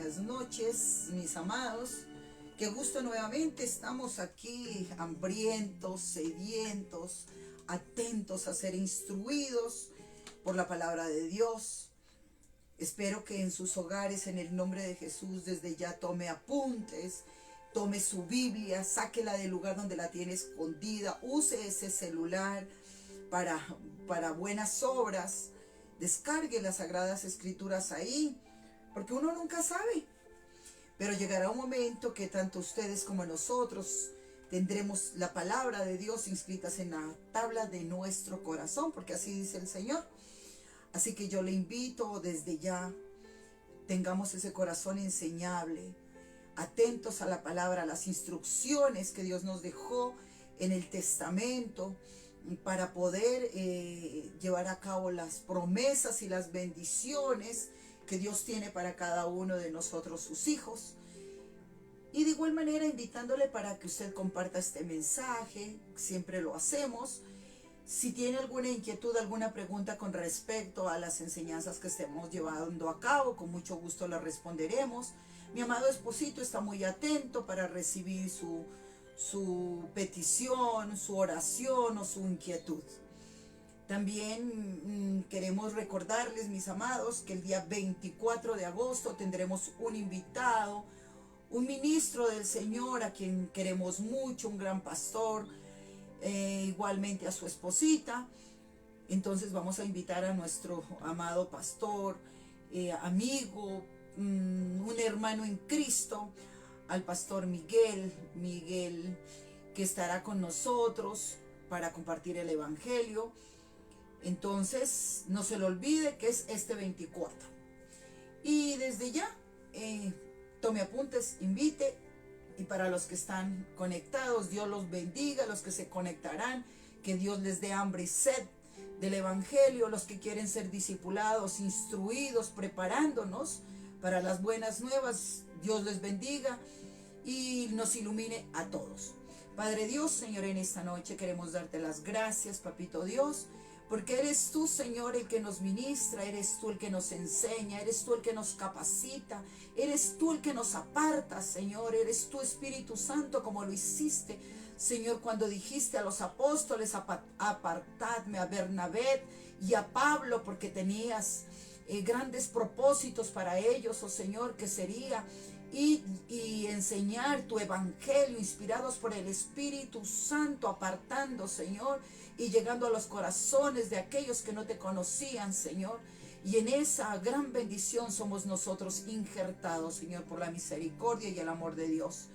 buenas noches, mis amados. Qué gusto nuevamente, estamos aquí hambrientos, sedientos, atentos a ser instruidos por la palabra de Dios. Espero que en sus hogares, en el nombre de Jesús, desde ya tome apuntes, tome su Biblia, sáquela del lugar donde la tiene escondida, use ese celular para buenas obras, descargue las Sagradas Escrituras ahí, porque uno nunca sabe. Pero llegará un momento que tanto ustedes como nosotros tendremos la palabra de Dios inscritas en la tabla de nuestro corazón, porque así dice el Señor. Así que yo le invito desde ya, tengamos ese corazón enseñable, atentos a la palabra, a las instrucciones que Dios nos dejó en el testamento para poder llevar a cabo las promesas y las bendiciones que Dios tiene para cada uno de nosotros, sus hijos. Y de igual manera invitándole para que usted comparta este mensaje, siempre lo hacemos. Si tiene alguna inquietud, alguna pregunta con respecto a las enseñanzas que estemos llevando a cabo, con mucho gusto la responderemos. Mi amado esposito está muy atento para recibir su petición, su oración o su inquietud. También queremos recordarles, mis amados, que el día 24 de agosto tendremos un invitado, un ministro del Señor a quien queremos mucho, un gran pastor, igualmente a su esposita. Entonces vamos a invitar a nuestro amado pastor, amigo, un hermano en Cristo, al pastor Miguel, que estará con nosotros para compartir el evangelio. Entonces no se le olvide que es este 24. Y desde ya tome apuntes, invite. Y para los que están conectados, Dios los bendiga. Los que se conectarán, que Dios les dé hambre y sed del evangelio. Los que quieren ser discipulados, instruidos, preparándonos para las buenas nuevas, Dios les bendiga y nos ilumine a todos. Padre Dios, Señor, en esta noche queremos darte las gracias, Papito Dios, porque eres tú, Señor, el que nos ministra, eres tú el que nos enseña, eres tú el que nos capacita, eres tú el que nos aparta, Señor, eres tú, Espíritu Santo, como lo hiciste, Señor, cuando dijiste a los apóstoles, apartadme a Bernabé y a Pablo, porque tenías grandes propósitos para ellos, oh Señor, que sería y enseñar tu evangelio inspirados por el Espíritu Santo, apartando, Señor, y llegando a los corazones de aquellos que no te conocían, Señor. Y en esa gran bendición somos nosotros injertados, Señor, por la misericordia y el amor de Dios.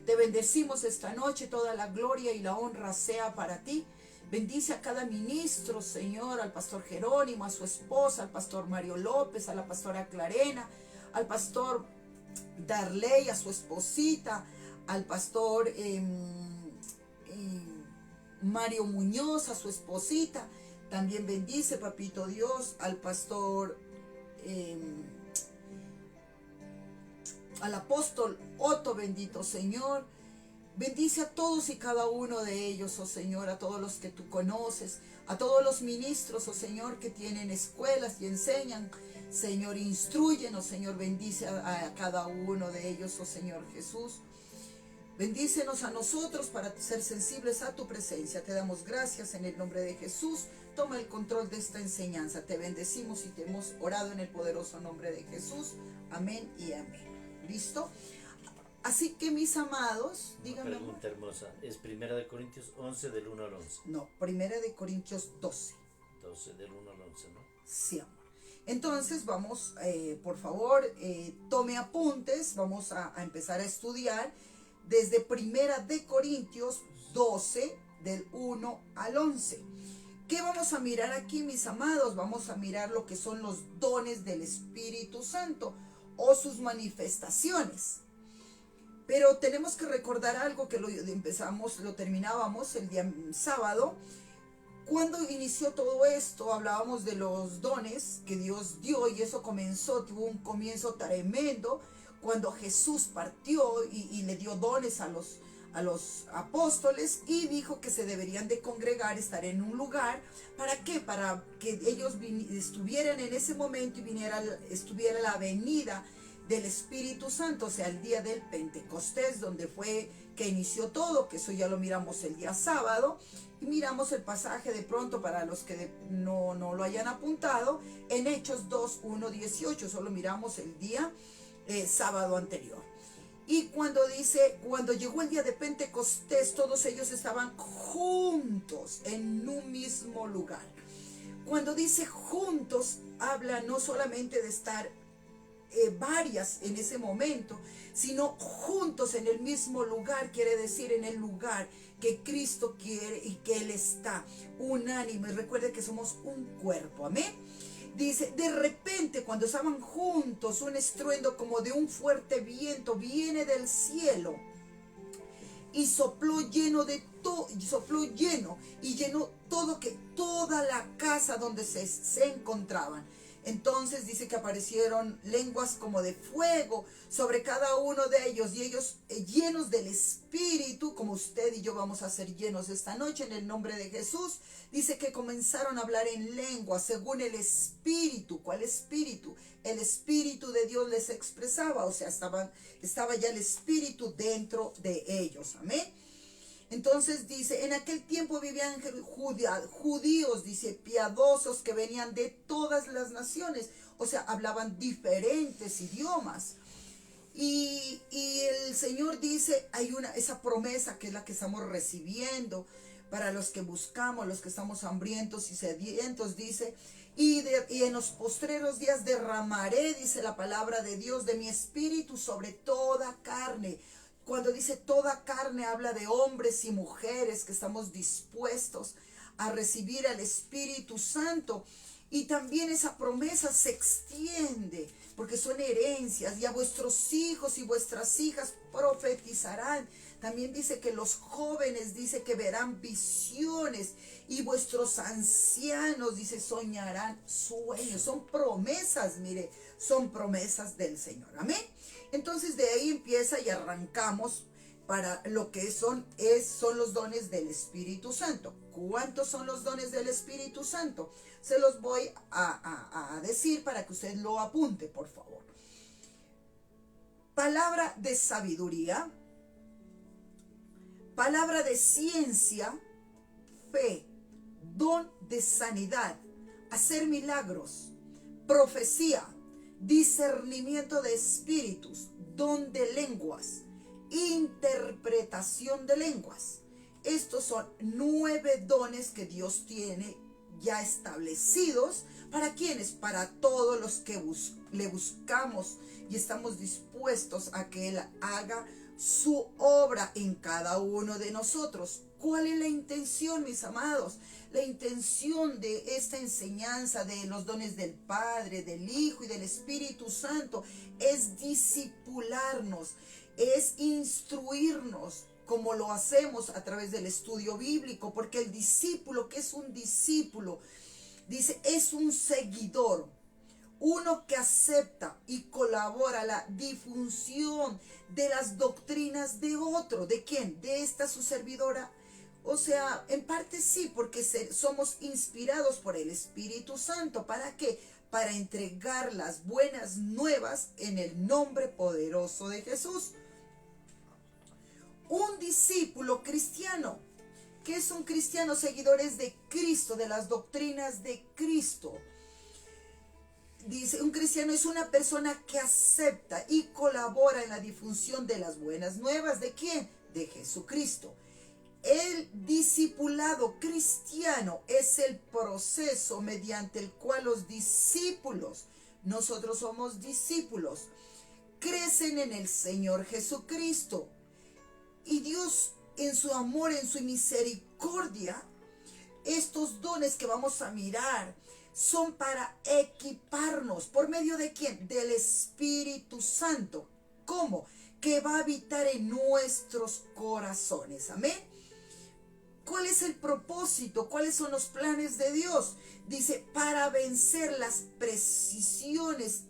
Te bendecimos esta noche, toda la gloria y la honra sea para ti. Bendice a cada ministro, Señor, al pastor Jerónimo, a su esposa, al pastor Mario López, a la pastora Clarena, al pastor Darley, a su esposita, al pastor Mario Muñoz, a su esposita. También bendice, Papito Dios, al pastor, al apóstol Otto, bendito Señor. Bendice a todos y cada uno de ellos, oh Señor, a todos los que tú conoces, a todos los ministros, oh Señor, que tienen escuelas y enseñan. Señor, instrúyenos, Señor, bendice a cada uno de ellos, oh Señor Jesús. Bendícenos a nosotros para ser sensibles a tu presencia. Te damos gracias en el nombre de Jesús. Toma el control de esta enseñanza. Te bendecimos y te hemos orado en el poderoso nombre de Jesús. Amén y amén. ¿Listo? Así que, mis amados, díganme. Una pregunta hermosa. ¿Es 1 Corintios 11 del 1 al 11? No, 1 Corintios 12. 12 del 1 al 11, ¿no? Sí, amor. Entonces vamos, por favor, tome apuntes. Vamos a empezar a estudiar desde 1 Corintios 12 del 1 al 11. ¿Qué vamos a mirar aquí, mis amados? Vamos a mirar lo que son los dones del Espíritu Santo o sus manifestaciones. Pero tenemos que recordar algo que lo terminábamos el día sábado. Cuando inició todo esto, hablábamos de los dones que Dios dio y eso tuvo un comienzo tremendo cuando Jesús partió y le dio dones a los apóstoles y dijo que se deberían de congregar, estar en un lugar. ¿Para qué? Para que ellos estuvieran en ese momento y estuviera la venida del Espíritu Santo, o sea, el día del Pentecostés, donde fue que inició todo, que eso ya lo miramos el día sábado, y miramos el pasaje de pronto para los que no lo hayan apuntado, en Hechos 2, 1, 18, solo miramos el día sábado anterior. Y cuando dice, cuando llegó el día de Pentecostés, todos ellos estaban juntos en un mismo lugar. Cuando dice juntos, habla no solamente de estar varias en ese momento, sino juntos en el mismo lugar, quiere decir en el lugar que Cristo quiere y que Él está, unánime. Recuerde que somos un cuerpo, amén. Dice, de repente cuando estaban juntos, un estruendo como de un fuerte viento viene del cielo y sopló lleno y llenó toda la casa donde se encontraban. Entonces dice que aparecieron lenguas como de fuego sobre cada uno de ellos, y ellos llenos del Espíritu, como usted y yo vamos a ser llenos esta noche en el nombre de Jesús. Dice que comenzaron a hablar en lenguas según el Espíritu. ¿Cuál Espíritu? El Espíritu de Dios les expresaba, o sea, estaba ya el Espíritu dentro de ellos, amén. Entonces dice, en aquel tiempo vivían judíos, dice, piadosos, que venían de todas las naciones, o sea, hablaban diferentes idiomas. Y el Señor dice, hay esa promesa que es la que estamos recibiendo para los que buscamos, los que estamos hambrientos y sedientos, dice, y en los postreros días derramaré, dice la palabra de Dios, de mi espíritu sobre toda carne. Cuando dice toda carne, habla de hombres y mujeres que estamos dispuestos a recibir al Espíritu Santo. Y también esa promesa se extiende, porque son herencias, y a vuestros hijos y vuestras hijas profetizarán. También dice que los jóvenes, dice que verán visiones, y vuestros ancianos, dice, soñarán sueños. Son promesas, mire, son promesas del Señor. Amén. Entonces de ahí empieza y arrancamos para lo que son los dones del Espíritu Santo. ¿Cuántos son los dones del Espíritu Santo? Se los voy a decir para que usted lo apunte, por favor. Palabra de sabiduría, palabra de ciencia, fe, don de sanidad, hacer milagros, profecía, discernimiento de espíritus, don de lenguas, interpretación de lenguas. Estos son 9 dones que Dios tiene ya establecidos. ¿Para quiénes? Para todos los que le buscamos y estamos dispuestos a que Él haga su obra en cada uno de nosotros. ¿Cuál es la intención, mis amados? La intención de esta enseñanza de los dones del Padre, del Hijo y del Espíritu Santo es discipularnos, es instruirnos, como lo hacemos a través del estudio bíblico, porque el discípulo, ¿qué es un discípulo? Dice, es un seguidor, uno que acepta y colabora a la difusión de las doctrinas de otro. ¿De quién? De esta su servidora. O sea, en parte sí, porque somos inspirados por el Espíritu Santo. ¿Para qué? Para entregar las buenas nuevas en el nombre poderoso de Jesús. Un discípulo cristiano. ¿Qué es un cristiano? Seguidores de Cristo, de las doctrinas de Cristo. Dice, un cristiano es una persona que acepta y colabora en la difusión de las buenas nuevas. ¿De quién? De Jesucristo. El discipulado cristiano es el proceso mediante el cual los discípulos, nosotros somos discípulos, crecen en el Señor Jesucristo. Y Dios, en su amor, en su misericordia, estos dones que vamos a mirar son para equiparnos. ¿Por medio de quién? Del Espíritu Santo. ¿Cómo? Que va a habitar en nuestros corazones. Amén. ¿Cuál es el propósito? ¿Cuáles son los planes de Dios? Dice, para vencer las precisiones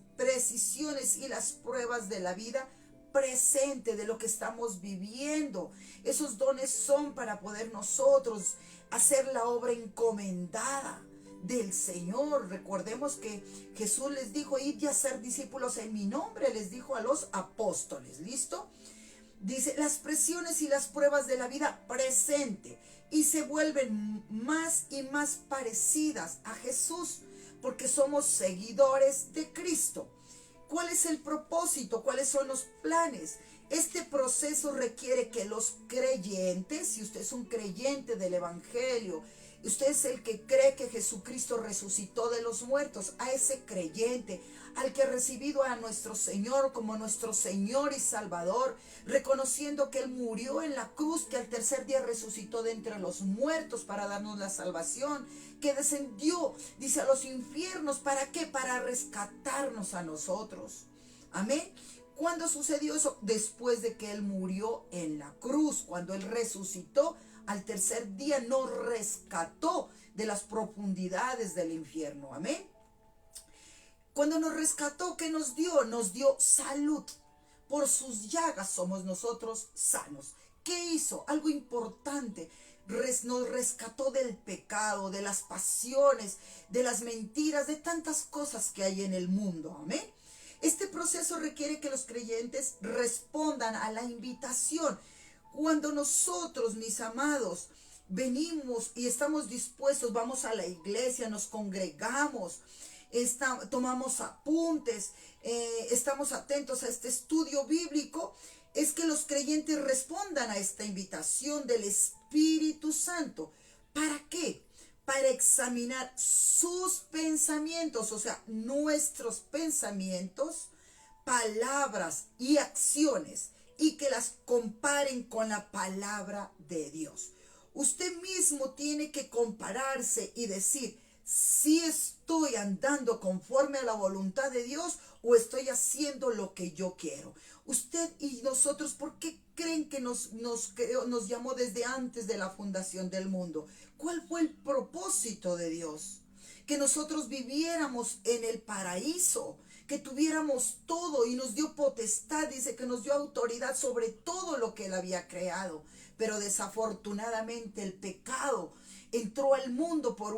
y las pruebas de la vida presente, de lo que estamos viviendo. Esos dones son para poder nosotros hacer la obra encomendada del Señor. Recordemos que Jesús les dijo, id y hacer discípulos en mi nombre, les dijo a los apóstoles, ¿listo? Dice, las presiones y las pruebas de la vida presente y se vuelven más y más parecidas a Jesús porque somos seguidores de Cristo. ¿Cuál es el propósito? ¿Cuáles son los planes? Este proceso requiere que los creyentes, si usted es un creyente del Evangelio, usted es el que cree que Jesucristo resucitó de los muertos, a ese creyente, al que ha recibido a nuestro Señor como nuestro Señor y Salvador, reconociendo que Él murió en la cruz, que al tercer día resucitó de entre los muertos para darnos la salvación, que descendió, dice, a los infiernos, ¿para qué? Para rescatarnos a nosotros. Amén. ¿Cuándo sucedió eso? Después de que Él murió en la cruz, cuando Él resucitó, al tercer día nos rescató de las profundidades del infierno. Amén. Cuando nos rescató, ¿qué nos dio? Nos dio salud. Por sus llagas somos nosotros sanos. ¿Qué hizo? Algo importante. Nos rescató del pecado, de las pasiones, de las mentiras, de tantas cosas que hay en el mundo. Amén. Este proceso requiere que los creyentes respondan a la invitación. Cuando nosotros, mis amados, venimos y estamos dispuestos, vamos a la iglesia, nos congregamos, tomamos apuntes, estamos atentos a este estudio bíblico, es que los creyentes respondan a esta invitación del Espíritu Santo. ¿Para qué? Para examinar sus pensamientos, o sea, nuestros pensamientos, palabras y acciones, y que las comparen con la palabra de Dios. Usted mismo tiene que compararse y decir, si estoy andando conforme a la voluntad de Dios o estoy haciendo lo que yo quiero. Usted y nosotros, ¿por qué creen que nos llamó desde antes de la fundación del mundo? ¿Cuál fue el propósito de Dios? Que nosotros viviéramos en el paraíso, que tuviéramos todo, y nos dio potestad, dice que nos dio autoridad sobre todo lo que Él había creado. Pero desafortunadamente el pecado entró al mundo por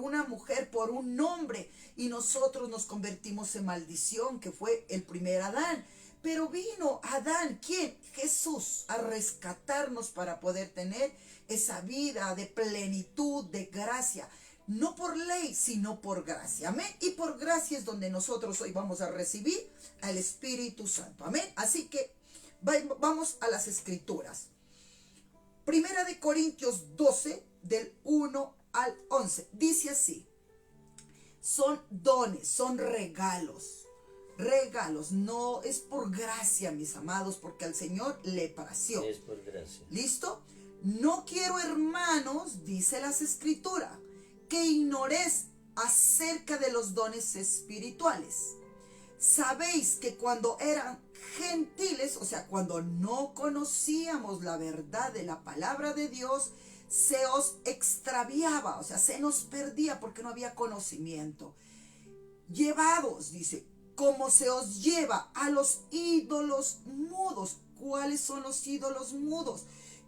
una mujer, por un hombre, y nosotros nos convertimos en maldición, que fue el primer Adán. Pero vino Adán, ¿quién? Jesús, a rescatarnos para poder tener esa vida de plenitud, de gracia. No por ley, sino por gracia. Amén. Y por gracia es donde nosotros hoy vamos a recibir al Espíritu Santo. Amén. Así que vamos a las Escrituras. Primera de Corintios 12, del 1 al 11. Dice así. Son dones, son regalos. Regalos. No es por gracia, mis amados, porque al Señor le plació. Es por gracia. ¿Listo? No quiero, hermanos, dice las Escrituras, que ignoréis acerca de los dones espirituales. Sabéis que cuando eran gentiles, o sea, cuando no conocíamos la verdad de la palabra de Dios, se os extraviaba, o sea, se nos perdía porque no había conocimiento. Llevados, dice, como se os lleva a los ídolos mudos. ¿Cuáles son los ídolos mudos?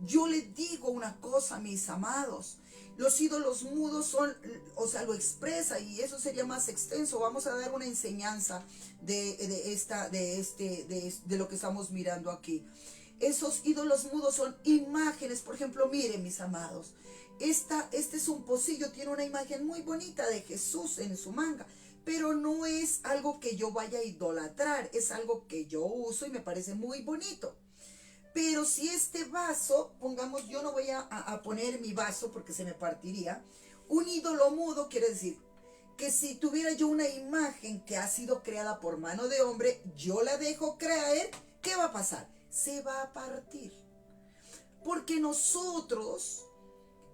Yo les digo una cosa, mis amados. Los ídolos mudos son, o sea, lo expresa, y eso sería más extenso. Vamos a dar una enseñanza de lo que estamos mirando aquí. Esos ídolos mudos son imágenes. Por ejemplo, miren, mis amados, este es un pocillo, tiene una imagen muy bonita de Jesús en su manga, pero no es algo que yo vaya a idolatrar, es algo que yo uso y me parece muy bonito. Pero si este vaso, pongamos, yo no voy a poner mi vaso porque se me partiría. Un ídolo mudo quiere decir que si tuviera yo una imagen que ha sido creada por mano de hombre, yo la dejo creer, ¿qué va a pasar? Se va a partir. Porque nosotros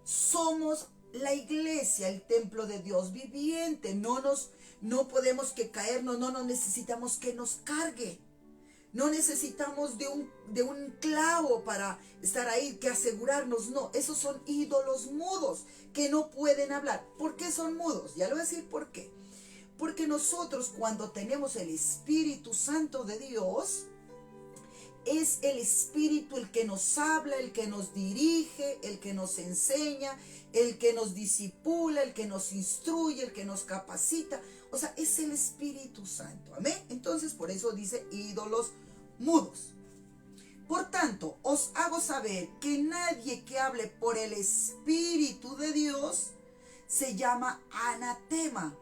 somos la iglesia, el templo de Dios viviente. No podemos que caernos, no nos necesitamos que nos cargue. No necesitamos de un clavo para estar ahí, que asegurarnos. No, esos son ídolos mudos que no pueden hablar. ¿Por qué son mudos? Ya le voy a decir por qué. Porque nosotros, cuando tenemos el Espíritu Santo de Dios, es el Espíritu el que nos habla, el que nos dirige, el que nos enseña, el que nos disipula, el que nos instruye, el que nos capacita. O sea, es el Espíritu Santo. Amén. Entonces, por eso dice ídolos mudos. Por tanto, os hago saber que nadie que hable por el Espíritu de Dios se llama anatema.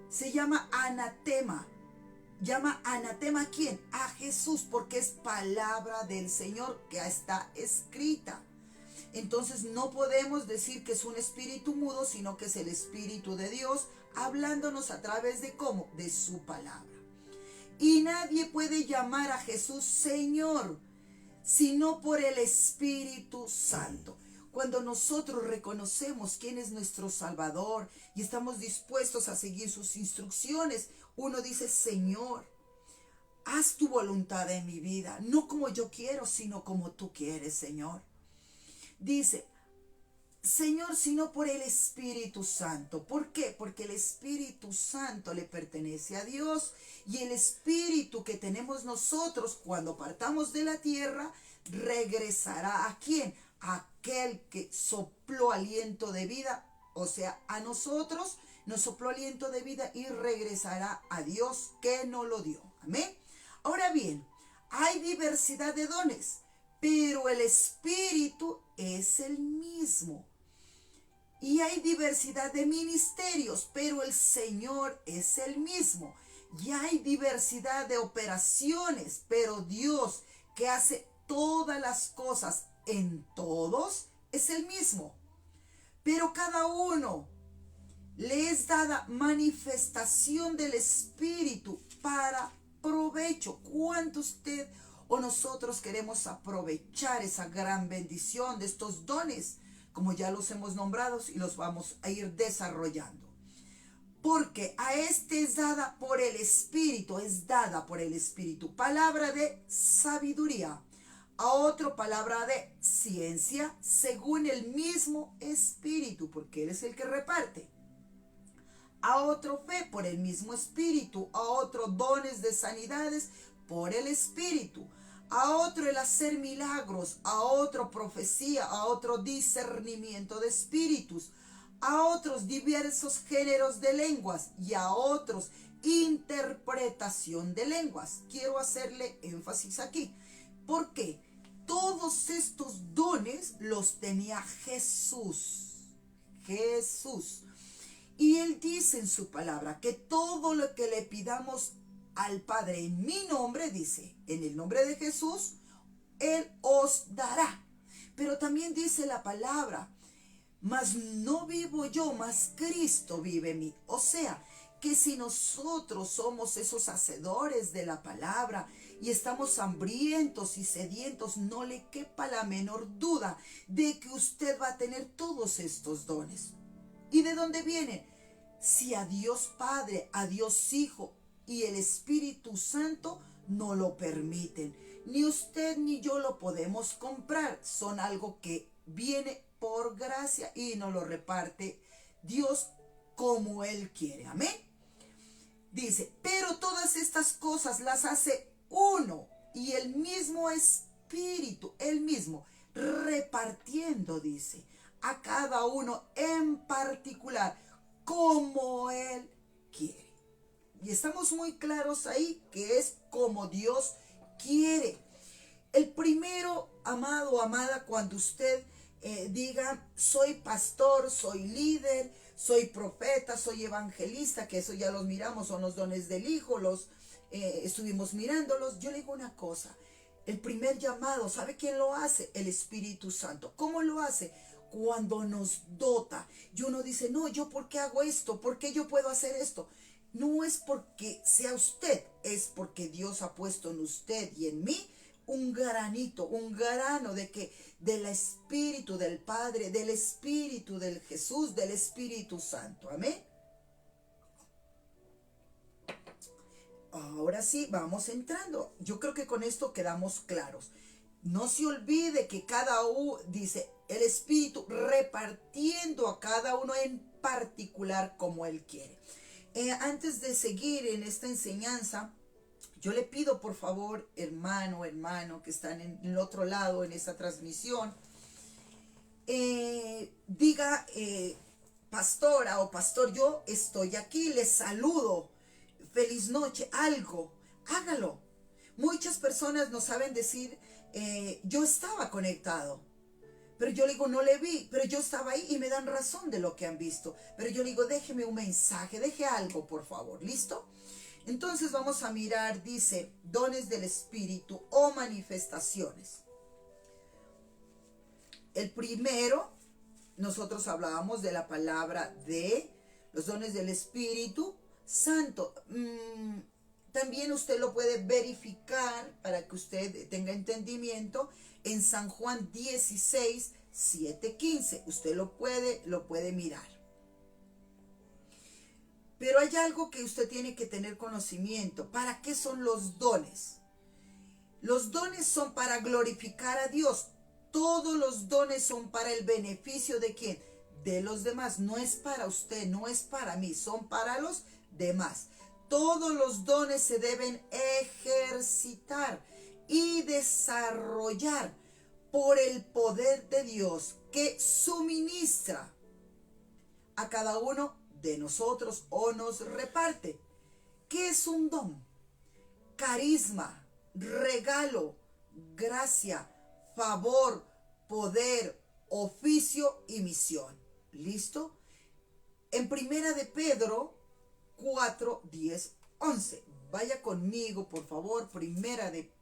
Se llama anatema. ¿Llama anatema a quién? A Jesús, porque es palabra del Señor que está escrita. Entonces no podemos decir que es un espíritu mudo, sino que es el Espíritu de Dios hablándonos a través de ¿cómo? De su palabra. Y nadie puede llamar a Jesús Señor, sino por el Espíritu Santo. Cuando nosotros reconocemos quién es nuestro Salvador y estamos dispuestos a seguir sus instrucciones, uno dice, Señor, haz tu voluntad en mi vida, no como yo quiero, sino como tú quieres, Señor. Dice, Señor, sino por el Espíritu Santo. ¿Por qué? Porque el Espíritu Santo le pertenece a Dios, y el Espíritu que tenemos nosotros cuando partamos de la tierra regresará ¿a quién? A aquel que sopló aliento de vida, o sea, a nosotros nos sopló aliento de vida y regresará a Dios que nos lo dio. Amén. Ahora bien, hay diversidad de dones, pero el Espíritu es el mismo. Y hay diversidad de ministerios, pero el Señor es el mismo. Y hay diversidad de operaciones, pero Dios, que hace todas las cosas en todos, es el mismo. Pero cada uno le es dada manifestación del Espíritu para provecho. ¿Cuánto usted o nosotros queremos aprovechar esa gran bendición de estos dones? Como ya los hemos nombrado y los vamos a ir desarrollando. Porque a este es dada por el Espíritu, palabra de sabiduría, a otro palabra de ciencia, según el mismo Espíritu, porque Él es el que reparte. A otro fe por el mismo Espíritu, a otro dones de sanidades por el Espíritu, a otro el hacer milagros, a otro profecía, a otro discernimiento de espíritus, a otros diversos géneros de lenguas y a otros interpretación de lenguas. Quiero hacerle énfasis aquí, porque todos estos dones los tenía Jesús. Y Él dice en su palabra que todo lo que le pidamos al Padre en mi nombre, dice, en el nombre de Jesús, Él os dará. Pero también dice la palabra, mas no vivo yo, mas Cristo vive en mí. O sea, que si nosotros somos esos hacedores de la palabra y estamos hambrientos y sedientos, no le quepa la menor duda de que usted va a tener todos estos dones. ¿Y de dónde vienen? Si a Dios Padre, a Dios Hijo y el Espíritu Santo no lo permiten. Ni usted ni yo lo podemos comprar. Son algo que viene por gracia y nos lo reparte Dios como Él quiere. Amén. Dice, pero todas estas cosas las hace uno y el mismo Espíritu, el mismo, repartiendo, dice, a cada uno en particular, como Él quiere. Y estamos muy claros ahí que es como Dios quiere. El primero, amado o amada, cuando usted diga, soy pastor, soy líder, soy profeta, soy evangelista, que eso ya los miramos, son los dones del Hijo, estuvimos mirándolos. Yo le digo una cosa, el primer llamado, ¿sabe quién lo hace? El Espíritu Santo. ¿Cómo lo hace? Cuando nos dota. Y uno dice, no, ¿yo por qué hago esto? ¿Por qué yo puedo hacer esto? No es porque sea usted, es porque Dios ha puesto en usted y en mí un granito, un grano del Espíritu del Padre, del Espíritu del Jesús, del Espíritu Santo. Amén. Ahora sí, vamos entrando. Yo creo que con esto quedamos claros. No se olvide que cada uno, dice, el Espíritu repartiendo a cada uno en particular como Él quiere. Antes de seguir en esta enseñanza, yo le pido por favor, hermano, que están en el otro lado en esta transmisión, diga, pastora o pastor, yo estoy aquí, les saludo, feliz noche, algo, hágalo. Muchas personas no saben decir, yo estaba conectado, pero yo le digo, no le vi, pero yo estaba ahí y me dan razón de lo que han visto. Pero yo le digo, déjeme un mensaje, deje algo, por favor, ¿listo? Entonces vamos a mirar, dice, dones del Espíritu o manifestaciones. El primero, nosotros hablábamos de la palabra de los dones del Espíritu Santo. También usted lo puede verificar para que usted tenga entendimiento en San Juan 16, 7, 15. Usted lo puede mirar. Pero hay algo que usted tiene que tener conocimiento. ¿Para qué son los dones? Los dones son para glorificar a Dios. Todos los dones son para el beneficio de ¿quién? De los demás. No es para usted, no es para mí, son para los demás. Todos los dones se deben ejercitar y desarrollar por el poder de Dios que suministra a cada uno de nosotros o nos reparte. ¿Qué es un don? Carisma, regalo, gracia, favor, poder, oficio y misión. ¿Listo? En Primera de Pedro 4, 10, 11. Vaya conmigo, por favor.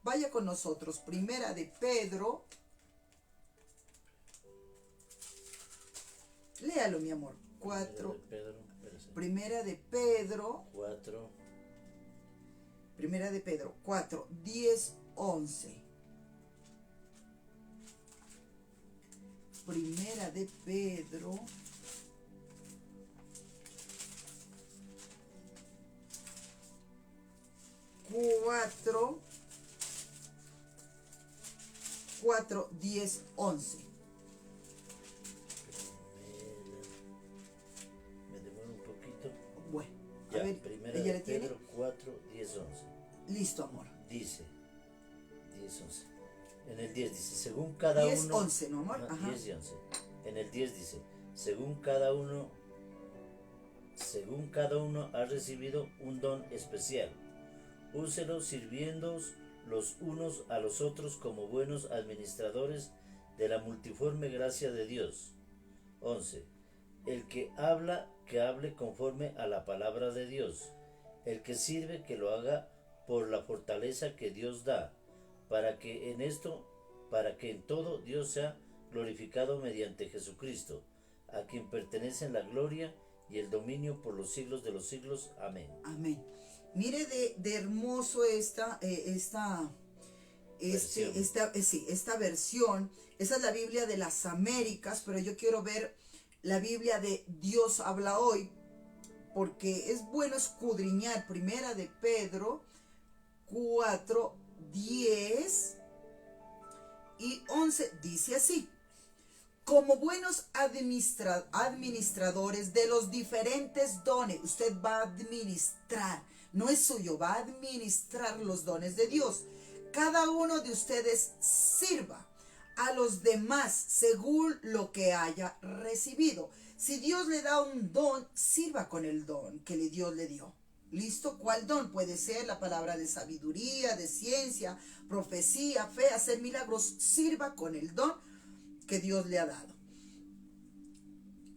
Vaya con nosotros. Primera de Pedro. Léalo, mi amor. 4. Primera de Pedro 4. Primera de Pedro 4, 10, 11. Primera de Pedro 4, 10, 11. Me demoro un poquito. Bueno, Ya, a ver, Primera ¿ella de le tiene? Pedro 4, 10, 11. Listo, amor. Dice, 10, 11. En el 10 dice, según cada 10, uno... 11, ¿no, amor? Ajá. 10 y 11. En el 10 dice, según cada uno ha recibido un don especial. Úselo sirviéndoos los unos a los otros como buenos administradores de la multiforme gracia de Dios. 11. El que hable conforme a la palabra de Dios. El que sirve, que lo haga por la fortaleza que Dios da, para que en todo Dios sea glorificado mediante Jesucristo, a quien pertenecen la gloria y el dominio por los siglos de los siglos. Amén. Amén. Mire de hermoso esta versión. Esa es la Biblia de las Américas, pero yo quiero ver la Biblia de Dios habla hoy, porque es bueno escudriñar. Primera de Pedro 4, 10 y 11 dice así: como buenos administradores de los diferentes dones. Usted va a administrar, no es suyo, va a administrar los dones de Dios. Cada uno de ustedes sirva a los demás según lo que haya recibido. Si Dios le da un don, sirva con el don que Dios le dio. ¿Listo? ¿Cuál don? Puede ser la palabra de sabiduría, de ciencia, profecía, fe, hacer milagros. Sirva con el don que Dios le ha dado,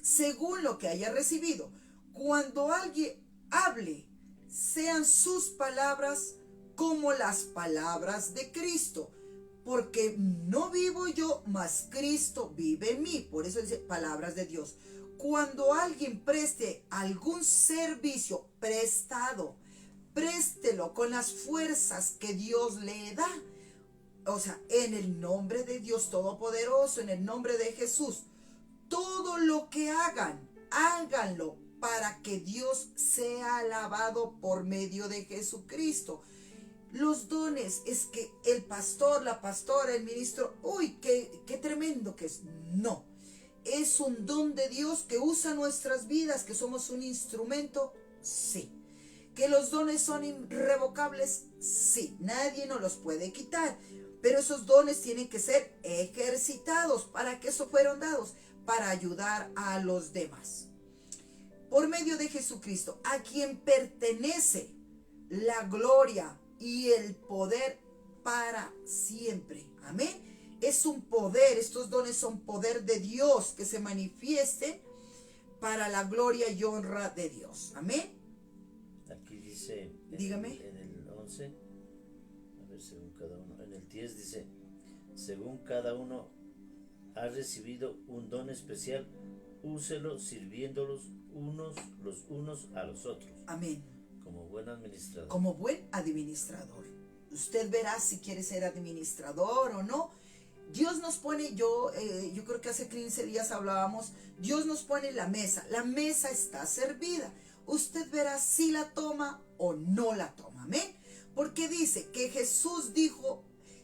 según lo que haya recibido. Cuando alguien hable, sean sus palabras como las palabras de Cristo, porque no vivo yo, mas Cristo vive en mí. Por eso dice palabras de Dios. Cuando alguien preste algún servicio prestado, préstelo con las fuerzas que Dios le da. O sea, en el nombre de Dios Todopoderoso, en el nombre de Jesús. Todo lo que hagan, háganlo para que Dios sea alabado por medio de Jesucristo. Los dones es que el pastor, la pastora, el ministro, uy, qué tremendo que es. No, es un don de Dios que usa nuestras vidas, que somos un instrumento, sí. ¿Que los dones son irrevocables? Sí, nadie nos los puede quitar. Pero esos dones tienen que ser ejercitados. ¿Para qué eso fueron dados? Para ayudar a los demás. Por medio de Jesucristo, a quien pertenece la gloria y el poder para siempre. Amén. Es un poder, estos dones son poder de Dios que se manifieste para la gloria y honra de Dios. Amén. Aquí dice, dígame. En el 11, a ver, según cada uno, en el 10 dice, según cada uno ha recibido un don especial, úselo sirviéndolos los unos a los otros. Amén. Como buen administrador. Como buen administrador. Usted verá si quiere ser administrador o no. Dios nos pone, yo creo que hace 15 días hablábamos, Dios nos pone la mesa está servida. Usted verá si la toma o no la toma. Amén. Porque dice que Jesús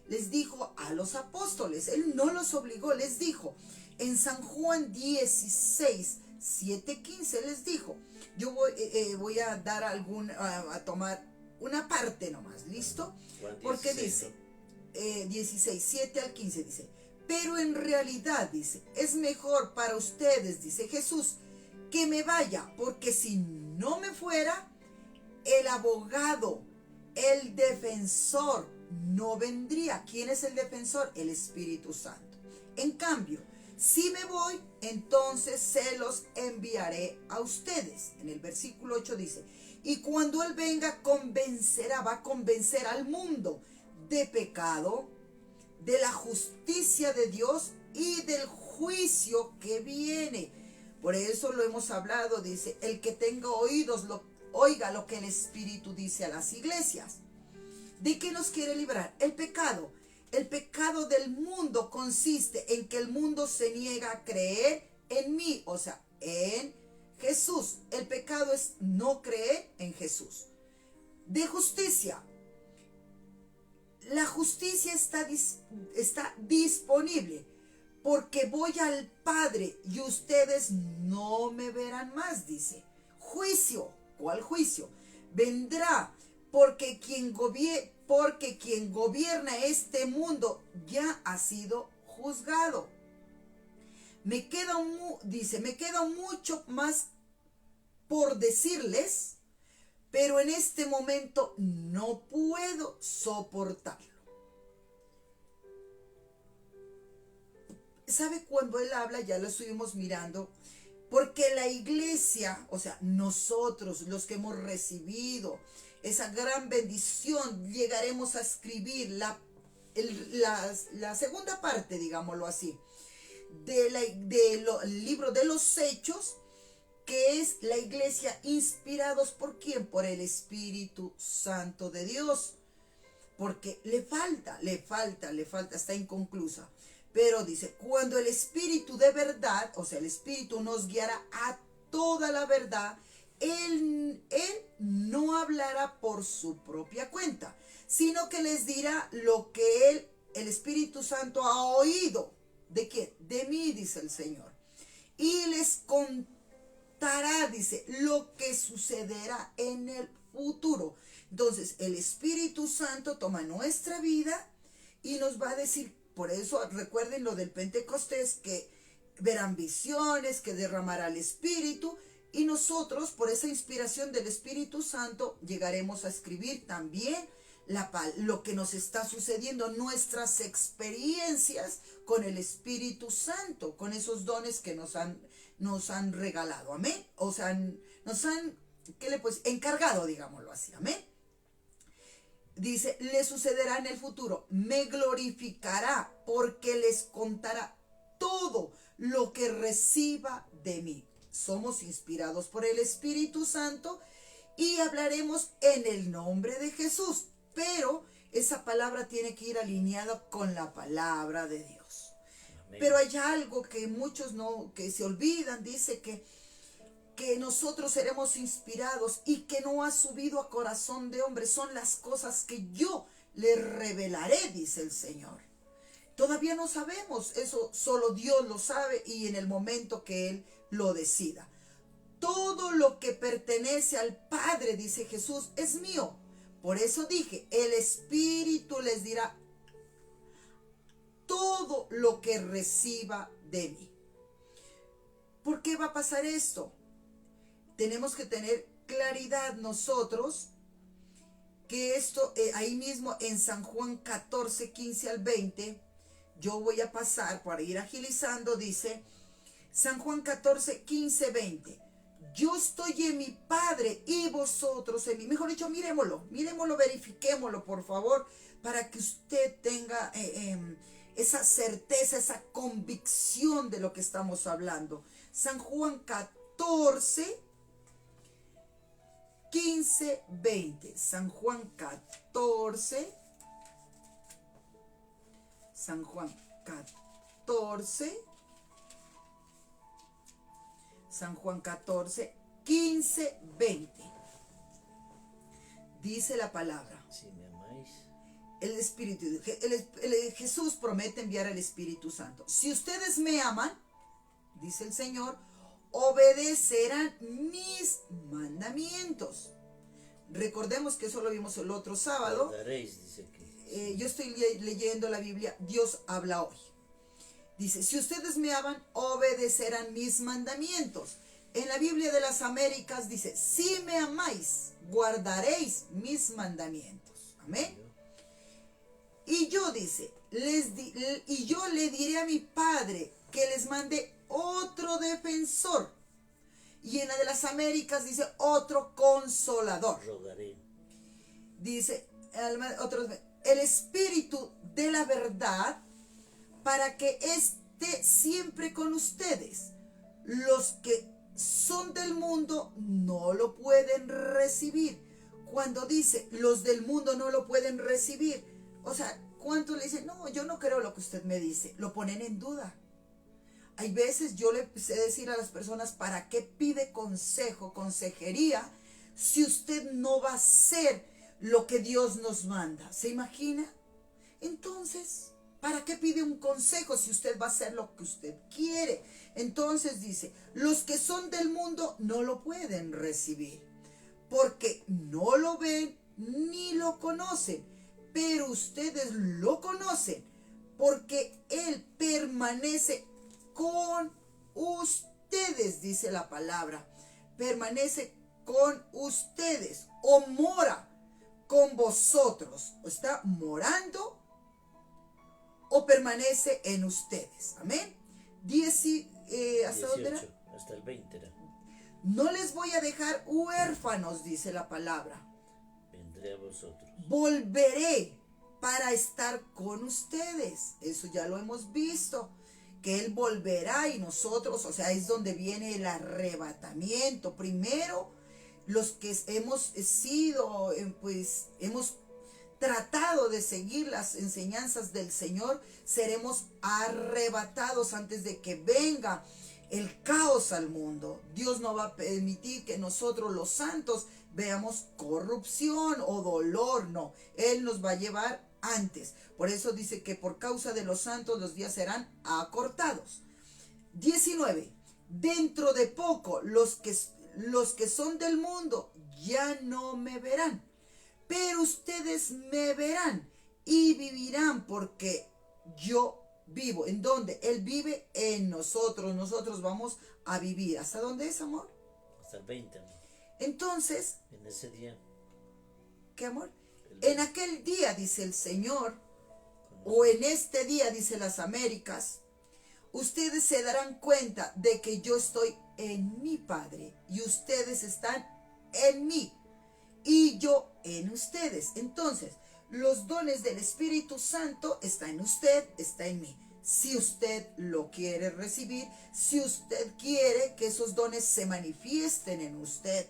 les dijo a los apóstoles, Él no los obligó, les dijo, en San Juan 16, 7, 15 les dijo, yo voy a dar a tomar una parte nomás, ¿listo? Porque dice, 16, 7 al 15 dice, pero en realidad dice, es mejor para ustedes, dice Jesús, que me vaya, porque si no me fuera, el abogado, el defensor, no vendría. ¿Quién es el defensor? El Espíritu Santo. En cambio, si me voy, entonces se los enviaré a ustedes. En el versículo 8 dice, y cuando Él venga, va a convencer al mundo de pecado, de la justicia de Dios y del juicio que viene. Por eso lo hemos hablado, dice, el que tenga oídos, oiga lo que el Espíritu dice a las iglesias. ¿De qué nos quiere librar? El pecado. El pecado del mundo consiste en que el mundo se niega a creer en mí, o sea, en Jesús. El pecado es no creer en Jesús. De justicia. La justicia está disponible porque voy al Padre y ustedes no me verán más, dice. Juicio. ¿Cuál juicio? Vendrá porque quien gobierna este mundo ya ha sido juzgado. Me queda mucho más por decirles, pero en este momento no puedo soportarlo. ¿Sabe cuando él habla? Ya lo estuvimos mirando. Porque la iglesia, o sea, nosotros, los que hemos recibido esa gran bendición, llegaremos a escribir la segunda parte, digámoslo así, del libro de los Hechos, que es la iglesia inspirados por ¿quién? Por el Espíritu Santo de Dios. Porque le falta, está inconclusa. Pero dice, cuando el Espíritu de verdad, o sea, el Espíritu nos guiará a toda la verdad, Él no hablará por su propia cuenta, sino que les dirá lo que el Espíritu Santo ha oído. ¿De qué? De mí, dice el Señor. Y les contará, dice, lo que sucederá en el futuro. Entonces, el Espíritu Santo toma nuestra vida y nos va a decir. Por eso recuerden lo del Pentecostés, que verán visiones, que derramará el Espíritu, y nosotros por esa inspiración del Espíritu Santo llegaremos a escribir también lo que nos está sucediendo, nuestras experiencias con el Espíritu Santo, con esos dones que nos han regalado, amén, o sea, nos han encargado, digámoslo así, amén. Dice, le sucederá en el futuro, me glorificará porque les contará todo lo que reciba de mí. Somos inspirados por el Espíritu Santo y hablaremos en el nombre de Jesús, pero esa palabra tiene que ir alineada con la palabra de Dios. Amén. Pero hay algo que muchos que se olvidan, dice que nosotros seremos inspirados y que no ha subido a corazón de hombre, son las cosas que yo le revelaré, dice el Señor. Todavía no sabemos, eso solo Dios lo sabe y en el momento que Él lo decida. todo lo que pertenece al Padre, dice Jesús, es mío. Por eso dije, el Espíritu les dirá todo lo que reciba de mí. ¿Por qué va a pasar esto? Tenemos que tener claridad nosotros que esto, ahí mismo en San Juan 14, 15 al 20, yo voy a pasar para ir agilizando, dice San Juan 14, 15, 20. Yo estoy en mi Padre y vosotros en mí. Mejor dicho, miremoslo, verifiquémoslo, por favor, para que usted tenga esa certeza, esa convicción de lo que estamos hablando. San Juan 14, 15, 20. San Juan 14. San Juan 14. San Juan 14, 15, 20. Dice la palabra. Si me amáis. El Espíritu, Jesús promete enviar al Espíritu Santo. Si ustedes me aman, dice el Señor, obedecerán mis mandamientos. Recordemos que eso lo vimos el otro sábado. Guardaréis, dice que. Yo estoy leyendo la Biblia, Dios habla hoy. Dice, si ustedes me aman, obedecerán mis mandamientos. En la Biblia de las Américas dice, si me amáis, guardaréis mis mandamientos. Amén. Y yo, dice, y yo le diré a mi Padre que les mande otro defensor. Y en la de las Américas dice, otro consolador. Rogaré. Dice, el Espíritu de la verdad, para que esté siempre con ustedes. Los que son del mundo no lo pueden recibir. Cuando dice los del mundo no lo pueden recibir, o sea, ¿cuántos le dicen? No, yo no creo lo que usted me dice. Lo ponen en duda. Hay veces yo le sé decir a las personas, ¿para qué pide consejo, consejería, si usted no va a hacer lo que Dios nos manda? ¿Se imagina? Entonces, ¿para qué pide un consejo si usted va a hacer lo que usted quiere? Entonces dice, los que son del mundo no lo pueden recibir, porque no lo ven ni lo conocen, pero ustedes lo conocen, porque Él permanece con ustedes, dice la palabra, permanece con ustedes, o mora con vosotros, o está morando, o permanece en ustedes. Amén. ¿Hasta dónde era? Hasta el 20 era. No les voy a dejar huérfanos, dice la palabra. Vendré a vosotros. Volveré para estar con ustedes. Eso ya lo hemos visto, que Él volverá y nosotros, o sea, es donde viene el arrebatamiento. Primero, los que hemos sido, pues, hemos tratado de seguir las enseñanzas del Señor, seremos arrebatados antes de que venga el caos al mundo. Dios no va a permitir que nosotros los santos veamos corrupción o dolor, no. Él nos va a llevar antes. Por eso dice que por causa de los santos los días serán acortados. 19. Dentro de poco los que son del mundo ya no me verán, pero ustedes me verán y vivirán, porque yo vivo. ¿En dónde? Él vive en nosotros. Nosotros vamos a vivir. ¿Hasta dónde es, amor? Hasta el 20, amor. Entonces, En ese día. ¿qué, amor? En aquel día, dice el Señor, o en este día, dice las Américas, ustedes se darán cuenta de que yo estoy en mi Padre y ustedes están en mí y yo en ustedes. Entonces, los dones del Espíritu Santo están en usted, está en mí. Si usted lo quiere recibir, si usted quiere que esos dones se manifiesten en usted.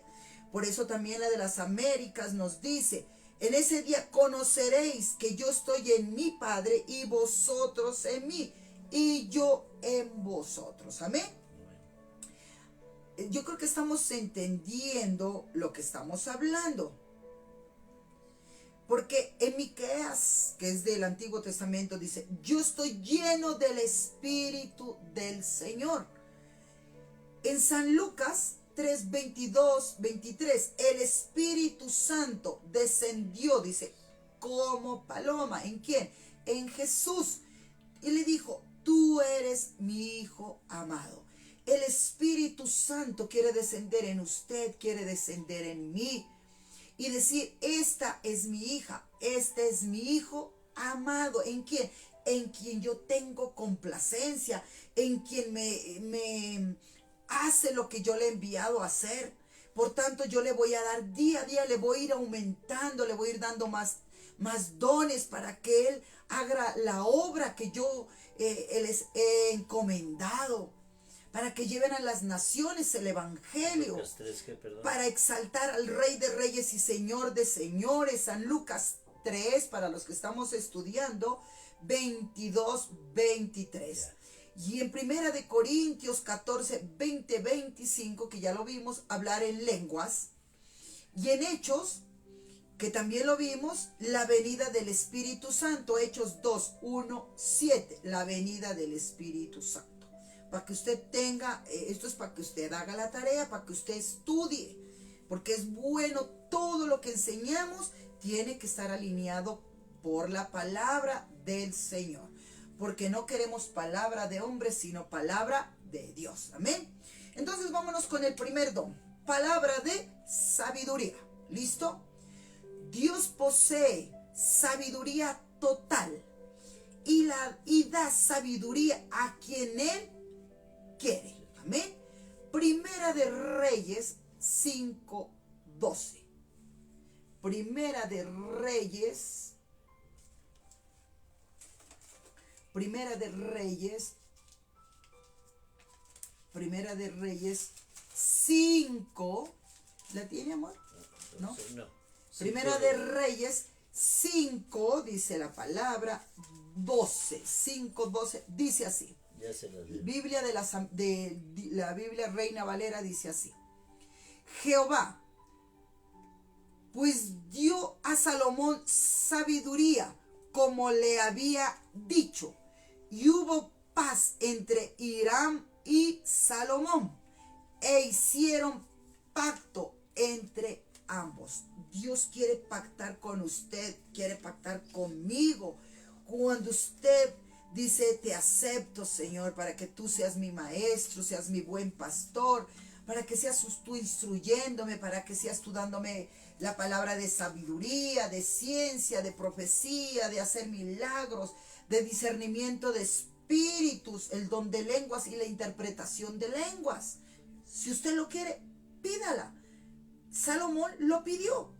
Por eso también la de las Américas nos dice, en ese día conoceréis que yo estoy en mi Padre y vosotros en mí y yo en vosotros. Amén. Yo creo que estamos entendiendo lo que estamos hablando. Porque en Miqueas, que es del Antiguo Testamento, dice, yo estoy lleno del Espíritu del Señor. En San Lucas 3, 22, 23, el Espíritu Santo descendió, dice, como paloma. ¿En quién? En Jesús. Y le dijo, tú eres mi Hijo amado. El Espíritu Santo quiere descender en usted, quiere descender en mí. Y decir, esta es mi hija, este es mi hijo amado. ¿En quién? En quien yo tengo complacencia, en quien me hace lo que yo le he enviado a hacer. Por tanto, yo le voy a dar día a día, le voy a ir aumentando, le voy a ir dando más dones para que Él haga la obra que yo les he encomendado. Para que lleven a las naciones el Evangelio. Lucas 3, para exaltar al Rey de Reyes y Señor de Señores. San Lucas 3, para los que estamos estudiando, 22, 23. Y en Primera de Corintios 14, 20, 25, que ya lo vimos, hablar en lenguas. Y en Hechos, que también lo vimos, la venida del Espíritu Santo. Hechos 2, 1, 7, la venida del Espíritu Santo. Para que usted tenga, esto es para que usted haga la tarea, para que usted estudie, porque es bueno, todo lo que enseñamos tiene que estar alineado por la palabra del Señor, porque no queremos palabra de hombre, sino palabra de Dios. Amén. Entonces vámonos con el primer don, palabra de sabiduría. ¿Listo? Dios posee sabiduría total y da sabiduría a quien Él quiere. Amén. Primera de Reyes 5:12. Primera de Reyes. Primera de Reyes. Primera de Reyes 5. ¿La tiene, amor? No. No. Primera de Reyes 5, dice la palabra 12. 5:12 dice así. Ya se las leo. Biblia de la Biblia Reina Valera dice así. Jehová, pues dio a Salomón sabiduría, como le había dicho, y hubo paz entre Hiram y Salomón, e hicieron pacto entre ambos. Dios quiere pactar con usted, quiere pactar conmigo. Cuando usted dice, te acepto, Señor, para que tú seas mi maestro, seas mi buen pastor, para que seas tú instruyéndome, para que seas tú dándome la palabra de sabiduría, de ciencia, de profecía, de hacer milagros, de discernimiento de espíritus, el don de lenguas y la interpretación de lenguas. Si usted lo quiere, pídala. Salomón lo pidió.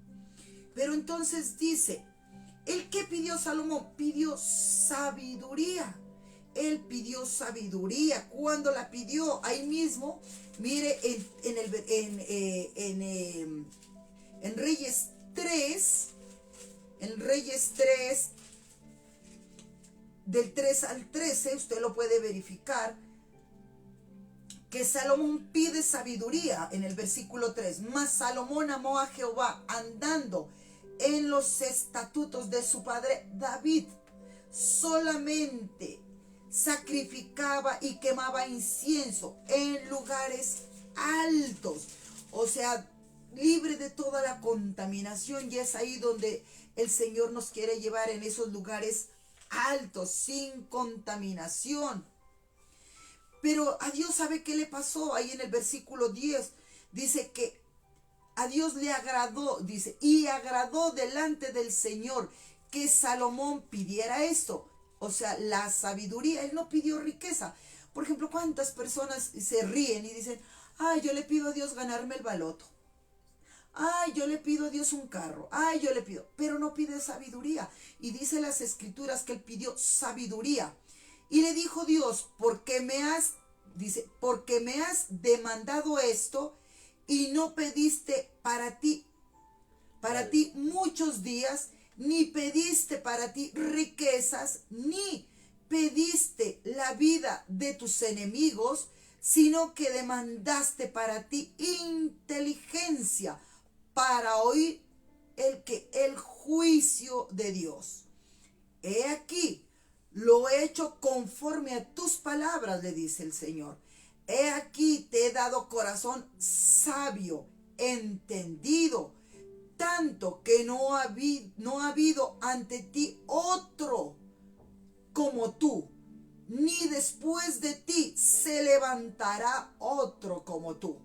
Pero entonces dice, ¿el qué pidió Salomón? Pidió sabiduría. Él pidió sabiduría. Cuando la pidió, ahí mismo, mire, en Reyes 3, del 3 al 13, usted lo puede verificar, que Salomón pide sabiduría en el versículo 3. Mas Salomón amó a Jehová andando en los estatutos de su padre David. Solamente sacrificaba y quemaba incienso en lugares altos. O sea, libre de toda la contaminación. Y es ahí donde el Señor nos quiere llevar, en esos lugares altos, sin contaminación. Pero a Dios, ¿sabe qué le pasó? Ahí en el versículo 10 dice que a Dios le agradó, dice, y agradó delante del Señor que Salomón pidiera esto. O sea, la sabiduría. Él no pidió riqueza. Por ejemplo, ¿cuántas personas se ríen y dicen, ay, yo le pido a Dios ganarme el baloto? Ay, yo le pido a Dios un carro. Ay, yo le pido. Pero no pide sabiduría. Y dice las escrituras que él pidió sabiduría. Y le dijo Dios, porque me has demandado esto y no pediste para ti muchos días, ni pediste para ti riquezas, ni pediste la vida de tus enemigos, sino que demandaste para ti inteligencia para oír el juicio de Dios. He aquí, lo he hecho conforme a tus palabras, le dice el Señor. he aquí te he dado corazón sabio, entendido, tanto que no ha habido ante ti otro como tú, ni después de ti se levantará otro como tú.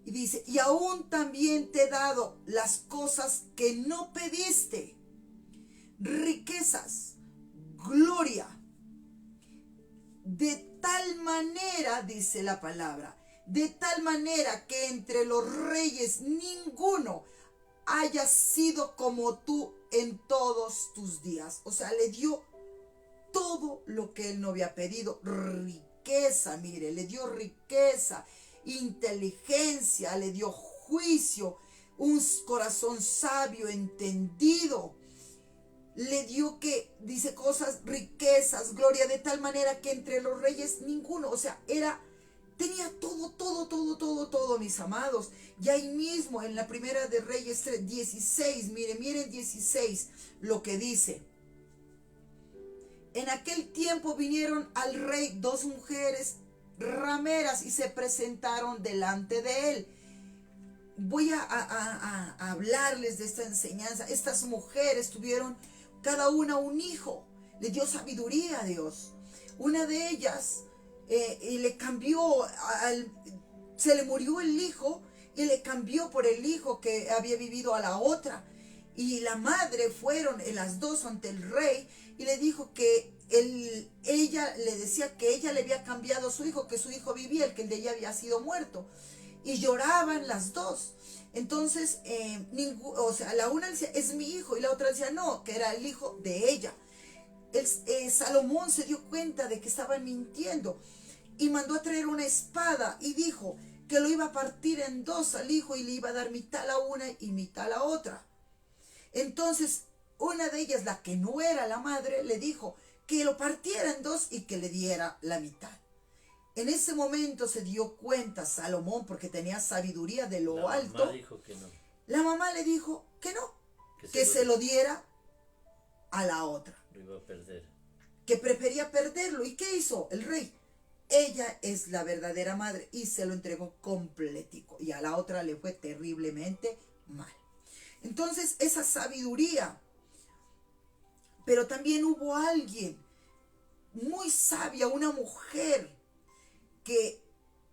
Y dice, y aún también te he dado las cosas que no pediste, riquezas, gloria, de tal manera, dice la palabra, de tal manera que entre los reyes ninguno haya sido como tú en todos tus días. O sea, le dio todo lo que él no había pedido. Riqueza, mire, le dio riqueza, inteligencia, le dio juicio, un corazón sabio, entendido. Le dio que, dice, cosas, riquezas, gloria, de tal manera que entre los reyes ninguno, o sea, tenía todo, mis amados. Y ahí mismo en la primera de Reyes 16, miren 16 lo que dice. En aquel tiempo vinieron al rey dos mujeres rameras y se presentaron delante de él. Voy a hablarles de esta enseñanza. Estas mujeres tuvieron cada una un hijo. Le dio sabiduría a Dios. Una de ellas le cambió, se le murió el hijo y le cambió por el hijo que había vivido a la otra. Y la madre fueron las dos ante el rey y le dijo que ella le decía que ella le había cambiado a su hijo, que su hijo vivía, el que el de ella había sido muerto. Y lloraban las dos. Entonces, o sea, la una decía, es mi hijo, y la otra decía, no, que era el hijo de ella. Salomón se dio cuenta de que estaban mintiendo y mandó a traer una espada y dijo que lo iba a partir en dos al hijo y le iba a dar mitad a una y mitad a la otra. Entonces, una de ellas, la que no era la madre, le dijo que lo partiera en dos y que le diera la mitad. En ese momento se dio cuenta Salomón, porque tenía sabiduría de lo alto. La mamá dijo que no. La mamá le dijo que no, que se lo diera a la otra. Lo iba a perder. Que prefería perderlo. ¿Y qué hizo el rey? Ella es la verdadera madre y se lo entregó completico. Y a la otra le fue terriblemente mal. Entonces, esa sabiduría. Pero también hubo alguien muy sabia, una mujer que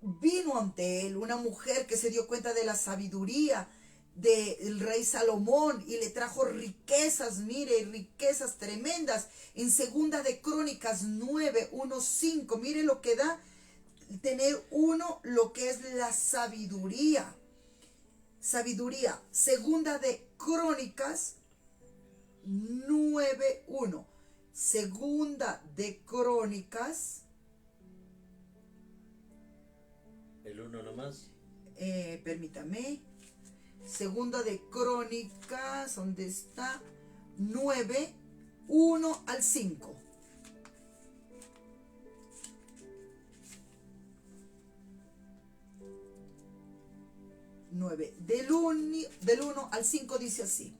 vino ante él, una mujer que se dio cuenta de la sabiduría del rey Salomón y le trajo riquezas, mire, riquezas tremendas. En segunda de Crónicas 9, 1, 5, mire lo que da tener lo que es la sabiduría. Sabiduría, segunda de Crónicas 9, 1. Segunda de Crónicas. ¿El 1 nomás? Permítame. Segunda de Crónicas, ¿dónde está? 9, 1 al 5. Del 1 al 5 dice así.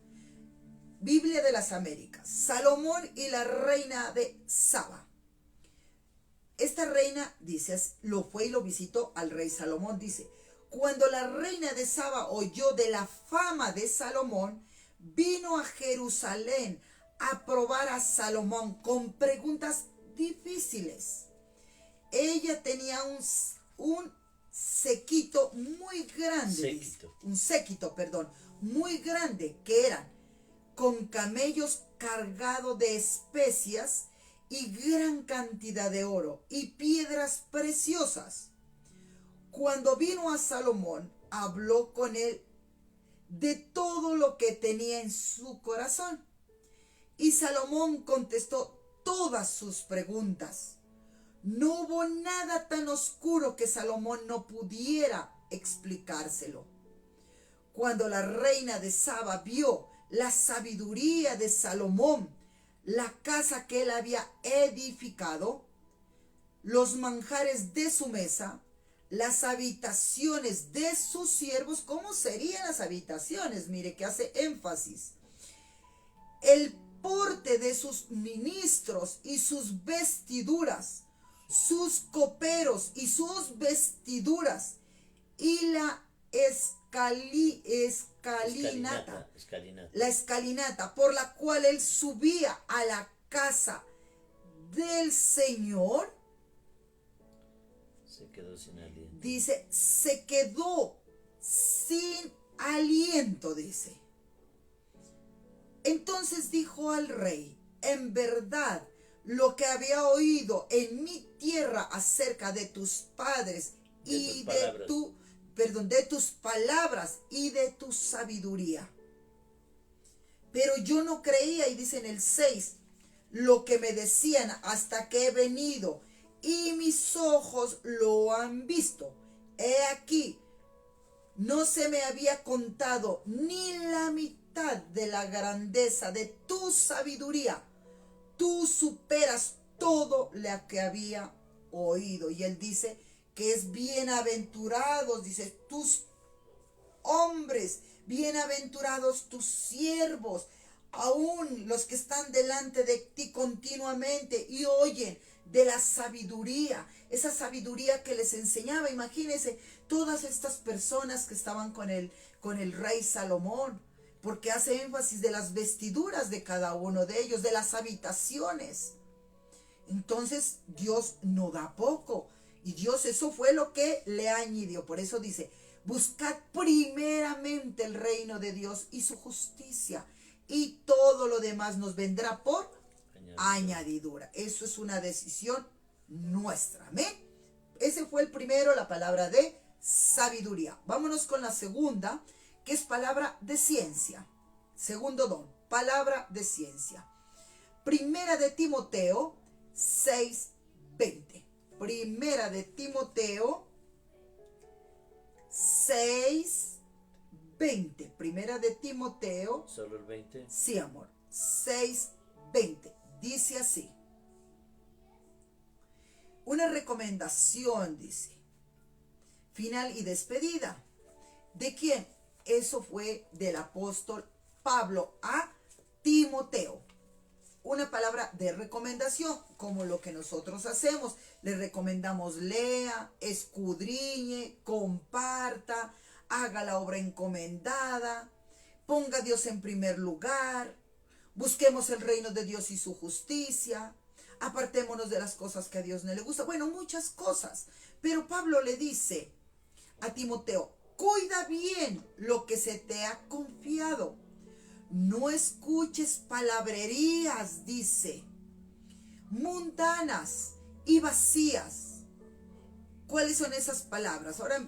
Biblia de las Américas. Salomón y la reina de Saba. Esta reina, dice, lo fue y lo visitó al rey Salomón, dice, cuando la reina de Saba oyó de la fama de Salomón, vino a Jerusalén a probar a Salomón con preguntas difíciles. Ella tenía un séquito muy grande. Un séquito, muy grande, que eran con camellos cargados de especias y gran cantidad de oro y piedras preciosas. Cuando vino a Salomón, habló con él de todo lo que tenía en su corazón. Y Salomón contestó todas sus preguntas. No hubo nada tan oscuro que Salomón no pudiera explicárselo. Cuando la reina de Saba vio la sabiduría de Salomón, la casa que él había edificado, los manjares de su mesa, las habitaciones de sus siervos, ¿cómo serían las habitaciones? Mire que hace énfasis. El porte de sus ministros y sus vestiduras, sus coperos y sus vestiduras, y la escalinata, la escalinata por la cual él subía a la casa del Señor, se quedó sin aliento. dice, se quedó sin aliento, dice. Entonces dijo al rey, en verdad, lo que había oído en mi tierra acerca de tus padres y de tus palabras y de tu sabiduría. Pero yo no creía, y dice en el 6, lo que me decían hasta que he venido y mis ojos lo han visto. He aquí, no se me había contado ni la mitad de la grandeza de tu sabiduría. Tú superas todo lo que había oído. Y él dice que es bienaventurados, dice, tus hombres, bienaventurados tus siervos, aún los que están delante de ti continuamente y oyen de la sabiduría, esa sabiduría que les enseñaba. Imagínense todas estas personas que estaban con el rey Salomón, porque hace énfasis de las vestiduras de cada uno de ellos, de las habitaciones. Entonces Dios no da poco, y Dios eso fue lo que le añadió. Por eso dice, buscad primeramente el reino de Dios y su justicia, y todo lo demás nos vendrá por añadidura. Eso es una decisión nuestra. ¿Amén? Ese fue el primero, la palabra de sabiduría. Vámonos con la segunda, que es palabra de ciencia. Segundo don, palabra de ciencia. Primera de Timoteo 6:20. Primera de Timoteo 6:20. Primera de Timoteo. ¿Solo el 20? Sí, amor. 6:20. Dice así. Una recomendación, dice. Final y despedida. ¿De quién? Eso fue del apóstol Pablo a Timoteo. Una palabra de recomendación, como lo que nosotros hacemos. Le recomendamos: lea, escudriñe, comparta, haga la obra encomendada, ponga a Dios en primer lugar, busquemos el reino de Dios y su justicia, apartémonos de las cosas que a Dios no le gusta. Bueno, muchas cosas. Pero Pablo le dice a Timoteo: cuida bien lo que se te ha confiado. No escuches palabrerías, dice, mundanas y vacías. ¿Cuáles son esas palabras? Ahora,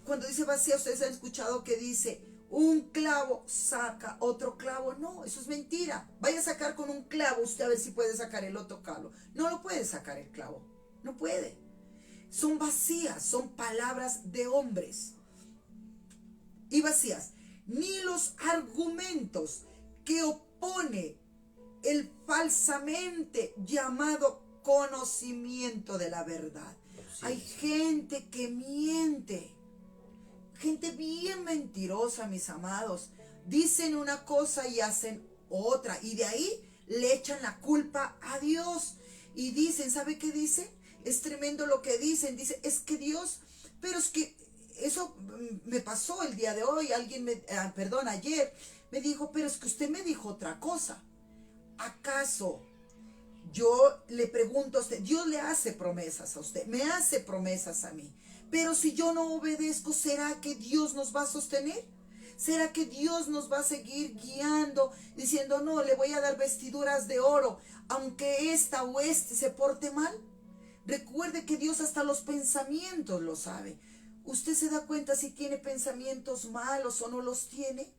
cuando dice vacía, ustedes han escuchado que dice, un clavo saca otro clavo. No, eso es mentira. Vaya a sacar con un clavo usted a ver si puede sacar el otro clavo. No lo puede sacar el clavo. No puede. Son vacías, son palabras de hombres. Y vacías. Ni los argumentos que opone el falsamente llamado conocimiento de la verdad. Sí, hay gente que miente, gente bien mentirosa, mis amados. Dicen una cosa y hacen otra, y de ahí le echan la culpa a Dios. Y dicen, ¿sabe qué dice? Es tremendo lo que dicen. Dice, es que Dios, pero es que eso me pasó el día de hoy. Alguien ayer me dijo, pero es que usted me dijo otra cosa. ¿Acaso yo le pregunto a usted? Dios le hace promesas a usted, me hace promesas a mí, pero si yo no obedezco, ¿será que Dios nos va a sostener? ¿Será que Dios nos va a seguir guiando, diciendo, no, le voy a dar vestiduras de oro, aunque esta o este se porte mal? Recuerde que Dios hasta los pensamientos lo sabe. ¿Usted se da cuenta si tiene pensamientos malos o no los tiene?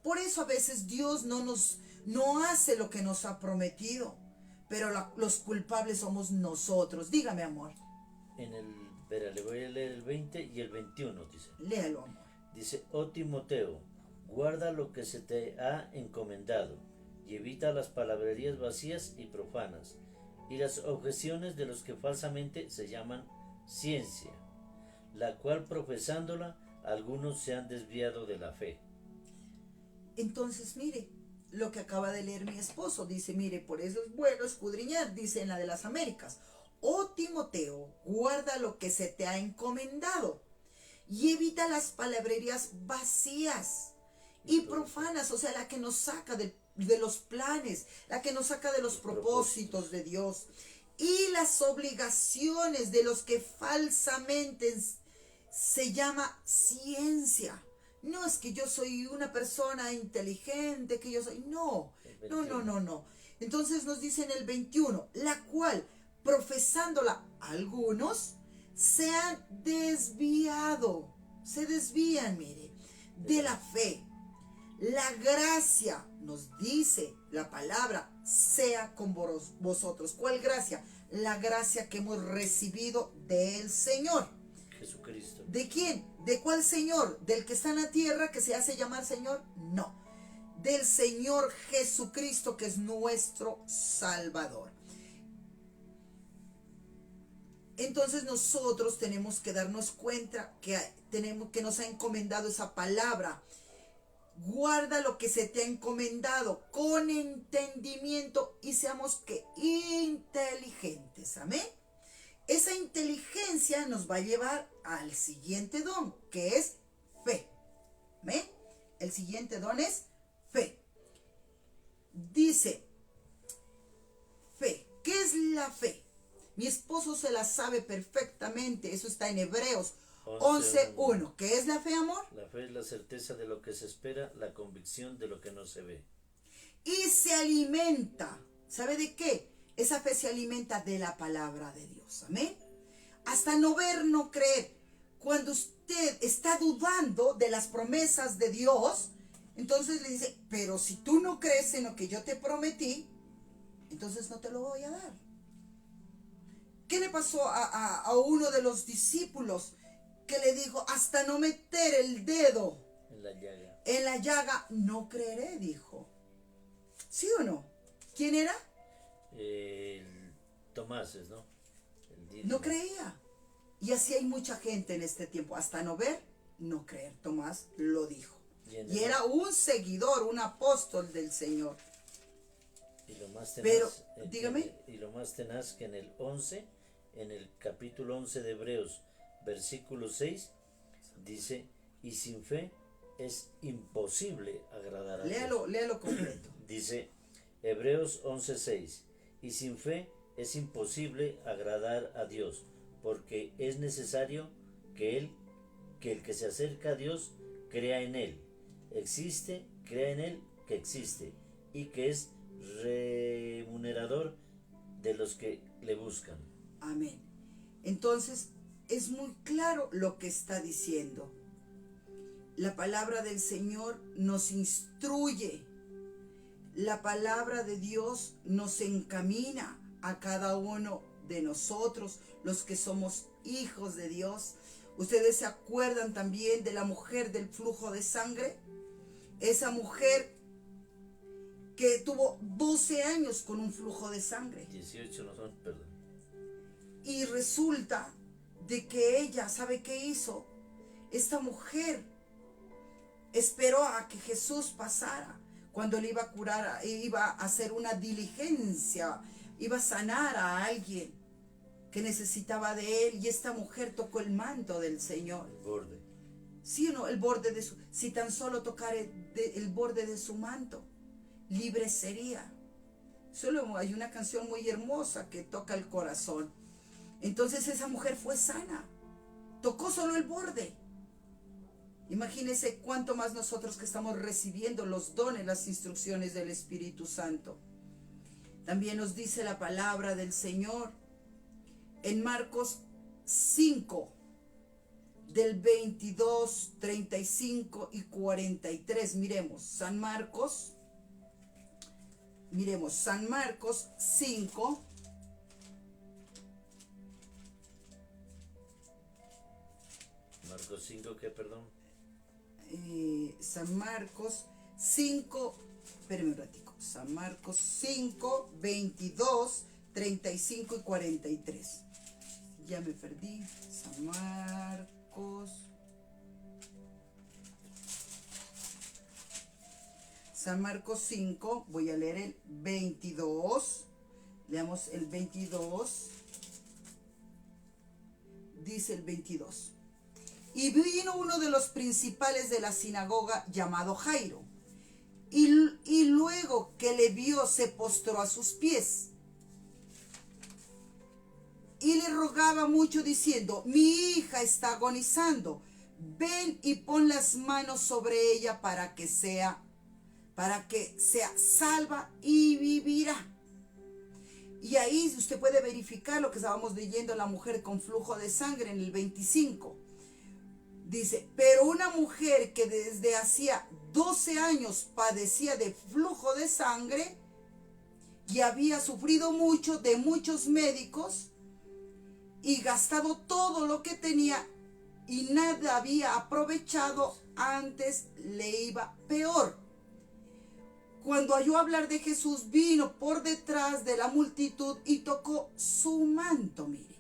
Por eso a veces Dios no hace lo que nos ha prometido, pero los culpables somos nosotros. Dígame, amor. Le voy a leer el 20 y el 21, dice. Léalo, amor. Dice, oh Timoteo, guarda lo que se te ha encomendado, y evita las palabrerías vacías y profanas, y las objeciones de los que falsamente se llaman ciencia, la cual profesándola algunos se han desviado de la fe. Entonces, mire, lo que acaba de leer mi esposo, dice, mire, por eso es bueno escudriñar, dice en la de las Américas. oh Timoteo, guarda lo que se te ha encomendado y evita las palabrerías vacías y profanas, o sea, la que nos saca de los planes, la que nos saca de los propósitos de Dios y las obligaciones de los que falsamente se llama ciencia. No es que yo soy una persona inteligente, que yo soy... No, no. Entonces nos dice en el 21, la cual, profesándola algunos, se han desviado, se desvían, mire, de la fe. La gracia, nos dice la palabra, sea con vosotros. ¿Cuál gracia? La gracia que hemos recibido del Señor. Jesucristo. ¿De quién? ¿De cuál Señor? ¿Del que está en la tierra, que se hace llamar Señor? No. Del Señor Jesucristo, que es nuestro Salvador. Entonces nosotros tenemos que darnos cuenta que nos ha encomendado esa palabra. Guarda lo que se te ha encomendado con entendimiento y seamos inteligentes. Amén. Esa inteligencia nos va a llevar al siguiente don, que es fe. ¿Amén? El siguiente don es fe. Dice, fe. ¿Qué es la fe? Mi esposo se la sabe perfectamente. Eso está en Hebreos 11:1. ¿Qué es la fe, amor? La fe es la certeza de lo que se espera, la convicción de lo que no se ve. Y se alimenta. ¿Sabe de qué? Esa fe se alimenta de la palabra de Dios. Amén. Hasta no ver, no creer. Cuando usted está dudando de las promesas de Dios, entonces le dice, pero si tú no crees en lo que yo te prometí, entonces no te lo voy a dar. ¿Qué le pasó a uno de los discípulos que le dijo, hasta no meter el dedo en la llaga, no creeré, dijo? ¿Sí o no? ¿Quién era? Tomás, ¿no? No creía. Y así hay mucha gente en este tiempo, hasta no ver, no creer. Tomás lo dijo. Y era un seguidor, un apóstol del Señor. Y lo más tenaz, pero, dígame. Y lo más tenaz que en el capítulo 11 de Hebreos, versículo 6, dice, y sin fe es imposible agradar a Dios. Léalo completo. Dice, Hebreos 11:6, y sin fe es imposible agradar a Dios, porque es necesario que el que se acerca a Dios crea en Él, crea en Él que existe, y que es remunerador de los que le buscan. Amén. Entonces, es muy claro lo que está diciendo. La palabra del Señor nos instruye. La palabra de Dios nos encamina a cada uno de nosotros, los que somos hijos de Dios. ¿Ustedes se acuerdan también de la mujer del flujo de sangre? Esa mujer que tuvo 12 años con un flujo de sangre. 18 no son, perdón. Y resulta de que ella, ¿sabe qué hizo? Esta mujer esperó a que Jesús pasara. Cuando le iba a curar, iba a hacer una diligencia, iba a sanar a alguien que necesitaba de él. Y esta mujer tocó el manto del Señor. El borde. Sí o no, el borde de su... Si tan solo tocara el borde de su manto, libre sería. Solo hay una canción muy hermosa que toca el corazón. Entonces esa mujer fue sana. Tocó solo el borde. Imagínense cuánto más nosotros que estamos recibiendo los dones, las instrucciones del Espíritu Santo. También nos dice la palabra del Señor en Marcos 5, del 22, 35 y 43. Miremos, San Marcos 5. Marcos 5, ¿qué, perdón? San Marcos 5, espérenme un ratico, San Marcos 5, 22, 35 y 43. Ya me perdí. San Marcos 5, voy a leer el 22. Leamos el 22. dice el 22. Y vino uno de los principales de la sinagoga llamado Jairo, y luego que le vio se postró a sus pies y le rogaba mucho diciendo: mi hija está agonizando, ven y pon las manos sobre ella para que sea salva y vivirá. Y ahí usted puede verificar lo que estábamos leyendo, la mujer con flujo de sangre en el 25. Dice: pero una mujer que desde hacía 12 años padecía de flujo de sangre y había sufrido mucho de muchos médicos y gastado todo lo que tenía y nada había aprovechado, antes le iba peor. Cuando oyó hablar de Jesús, vino por detrás de la multitud y tocó su manto, mire.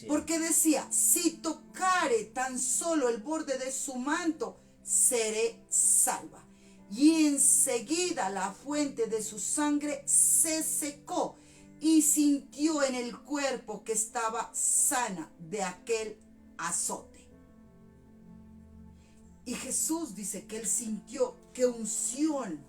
Porque decía: si tocare tan solo el borde de su manto, seré salva. Y enseguida la fuente de su sangre se secó y sintió en el cuerpo que estaba sana de aquel azote. Y Jesús dice que él sintió que unción,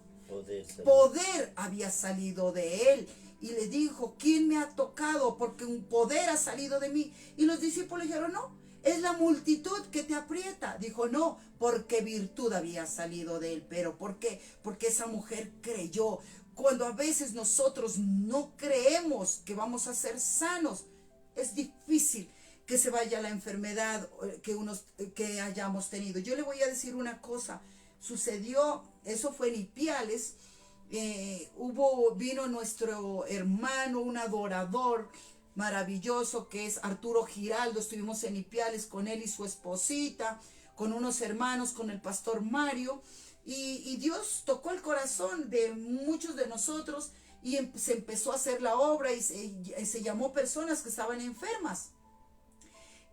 poder había salido de él. Y le dijo: ¿quién me ha tocado? Porque un poder ha salido de mí. Y los discípulos dijeron: no, es la multitud que te aprieta. Dijo: no, porque virtud había salido de él. ¿Pero por qué? Porque esa mujer creyó. Cuando a veces nosotros no creemos que vamos a ser sanos, es difícil que se vaya la enfermedad que hayamos tenido. Yo le voy a decir una cosa. Sucedió, eso fue en Ipiales. Vino nuestro hermano, un adorador maravilloso que es Arturo Giraldo. Estuvimos en Ipiales con él y su esposita, con unos hermanos, con el pastor Mario, y Dios tocó el corazón de muchos de nosotros y se empezó a hacer la obra y se llamó personas que estaban enfermas.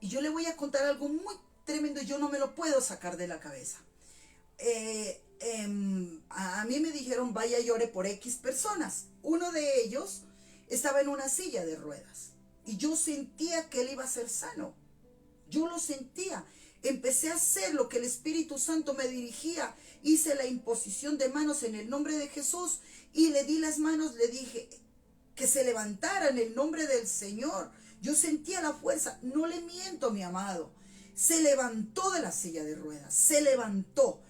Y yo le voy a contar algo muy tremendo, yo no me lo puedo sacar de la cabeza. A mí me dijeron: vaya y ore por X personas. Uno de ellos estaba en una silla de ruedas y yo sentía que él iba a ser sano. Yo lo sentía. Empecé a hacer lo que el Espíritu Santo me dirigía. Hice la imposición de manos en el nombre de Jesús y le di las manos. Le dije que se levantara en el nombre del Señor. Yo sentía la fuerza. No le miento, mi amado. Se levantó de la silla de ruedas. Se levantó.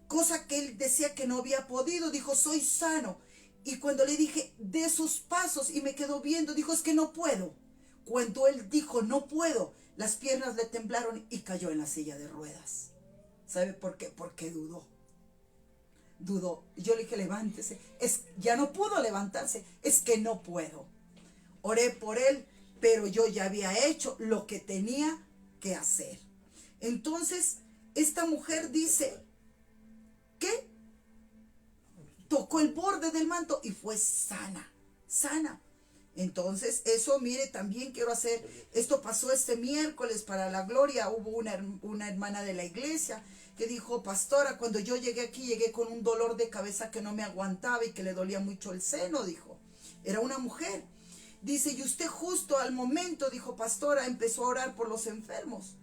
Cosa que él decía que no había podido. Dijo: soy sano. Y cuando le dije: de sus pasos, y me quedó viendo, dijo: es que no puedo. Cuando él dijo: no puedo, las piernas le temblaron y cayó en la silla de ruedas. ¿Sabe por qué? Porque dudó. Yo le dije: levántese. Ya no pudo levantarse. Es que no puedo. Oré por él, pero yo ya había hecho lo que tenía que hacer. Entonces, esta mujer dice que tocó el borde del manto y fue sana. Entonces, eso, mire, también quiero hacer, esto pasó este miércoles para la gloria. Hubo una hermana de la iglesia que dijo: pastora, cuando yo llegué aquí, llegué con un dolor de cabeza que no me aguantaba y que le dolía mucho el seno, dijo. Era una mujer. Dice: y usted justo al momento, dijo, pastora, empezó a orar por los enfermos.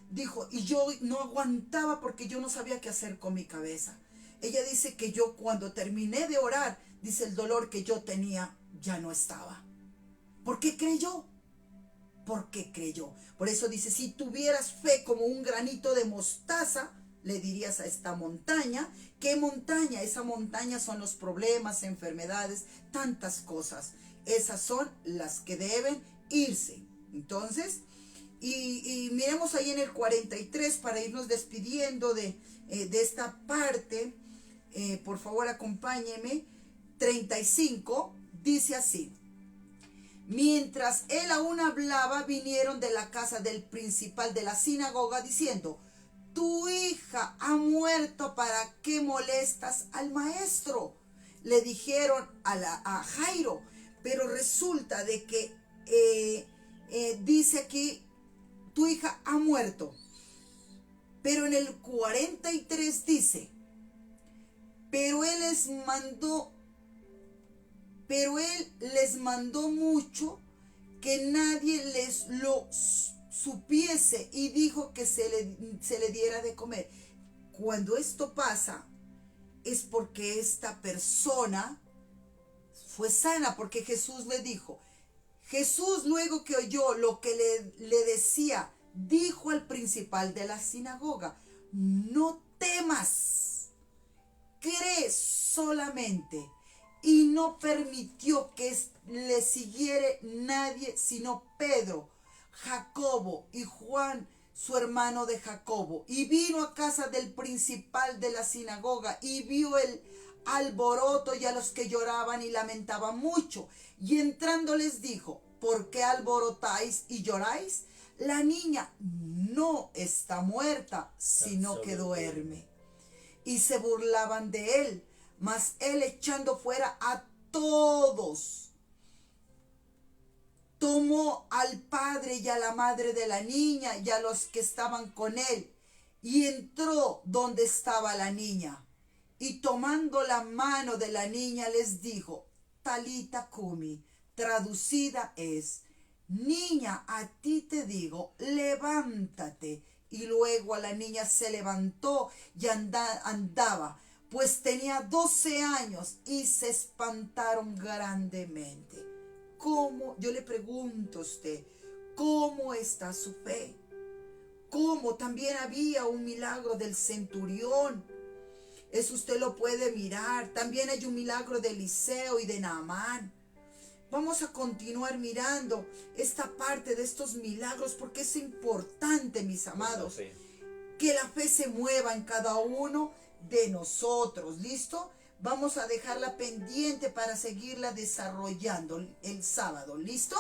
Dijo: y yo no aguantaba porque yo no sabía qué hacer con mi cabeza. Ella dice que yo, cuando terminé de orar, dice, el dolor que yo tenía ya no estaba. ¿Por qué creyó? Porque creyó. Por eso dice: si tuvieras fe como un granito de mostaza, le dirías a esta montaña. ¿Qué montaña? Esa montaña son los problemas, enfermedades, tantas cosas. Esas son las que deben irse. Entonces, y miremos ahí en el 43 para irnos despidiendo de esta parte. Por favor, acompáñeme. 35 dice así: mientras él aún hablaba, vinieron de la casa del principal de la sinagoga diciendo: tu hija ha muerto, ¿para qué molestas al maestro? Le dijeron a Jairo. Pero resulta de que dice aquí: tu hija ha muerto. Pero en el 43 dice: pero él les mandó mucho que nadie les lo supiese y dijo que se le diera de comer. Cuando esto pasa, es porque esta persona fue sana, porque Jesús le dijo. Jesús, luego que oyó lo que le decía, dijo al principal de la sinagoga: no temas, cree solamente. Y no permitió que le siguiera nadie sino Pedro, Jacobo y Juan, su hermano de Jacobo. Y vino a casa del principal de la sinagoga y vio el alboroto y a los que lloraban y lamentaban mucho. Y entrando les dijo: ¿por qué alborotáis y lloráis? La niña no está muerta, sino que duerme. Y se burlaban de él. Mas él, echando fuera a todos, tomó al padre y a la madre de la niña y a los que estaban con él, y entró donde estaba la niña. Y tomando la mano de la niña les dijo: Talita cumi, traducida es: niña, a ti te digo, levántate. Y luego a la niña se levantó y andaba, pues tenía 12 años, y se espantaron grandemente. ¿Cómo? Yo le pregunto a usted, ¿cómo está su fe? ¿Cómo? También había un milagro del centurión. Eso usted lo puede mirar. También hay un milagro de Eliseo y de Naamán. Vamos a continuar mirando esta parte de estos milagros, porque es importante, mis amados, que la fe se mueva en cada uno de nosotros. ¿Listo? Vamos a dejarla pendiente para seguirla desarrollando el sábado. ¿Listo?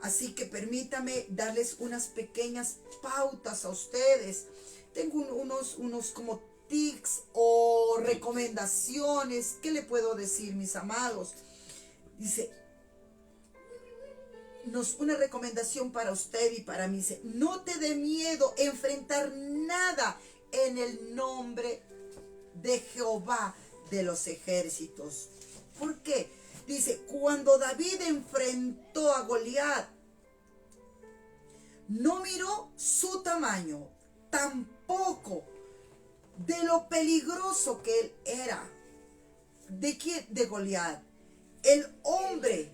Así que permítame darles unas pequeñas pautas a ustedes. Tengo unos como tips o recomendaciones. ¿Qué le puedo decir, mis amados? Dice, una recomendación para usted y para mí. Dice: no te dé miedo enfrentar nada en el nombre de Jehová de los ejércitos. ¿Por qué? Dice: cuando David enfrentó a Goliat, no miró su tamaño, tampoco de lo peligroso que él era. ¿De quién? De Goliat. El hombre,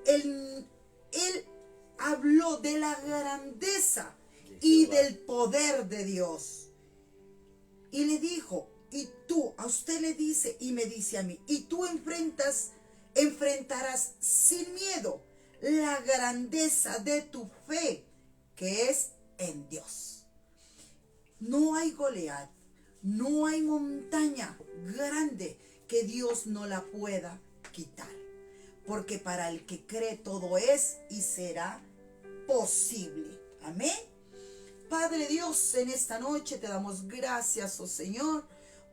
él habló de la grandeza y del poder de Dios. Y le dijo: y tú, a usted le dice y me dice a mí, y tú enfrentarás sin miedo la grandeza de tu fe, que es en Dios. No hay Goliat, no hay montaña grande que Dios no la pueda quitar, porque para el que cree todo es y será posible. Amén. Padre Dios, en esta noche te damos gracias, oh Señor,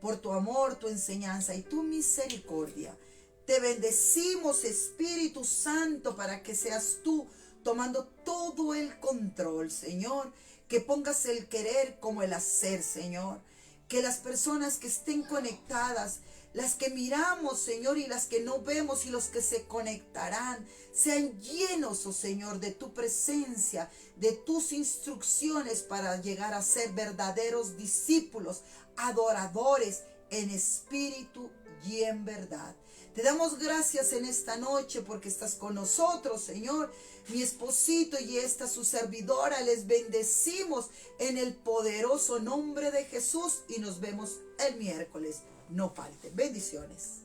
por tu amor, tu enseñanza y tu misericordia. Te bendecimos, Espíritu Santo, para que seas tú tomando todo el control, Señor. Que pongas el querer como el hacer, Señor. Que las personas que estén conectadas, las que miramos, Señor, y las que no vemos y los que se conectarán, sean llenos, oh Señor, de tu presencia, de tus instrucciones para llegar a ser verdaderos discípulos, adoradores en espíritu y en verdad. Te damos gracias en esta noche porque estás con nosotros, Señor. Mi esposito y esta su servidora, les bendecimos en el poderoso nombre de Jesús y nos vemos el miércoles. No falte. Bendiciones.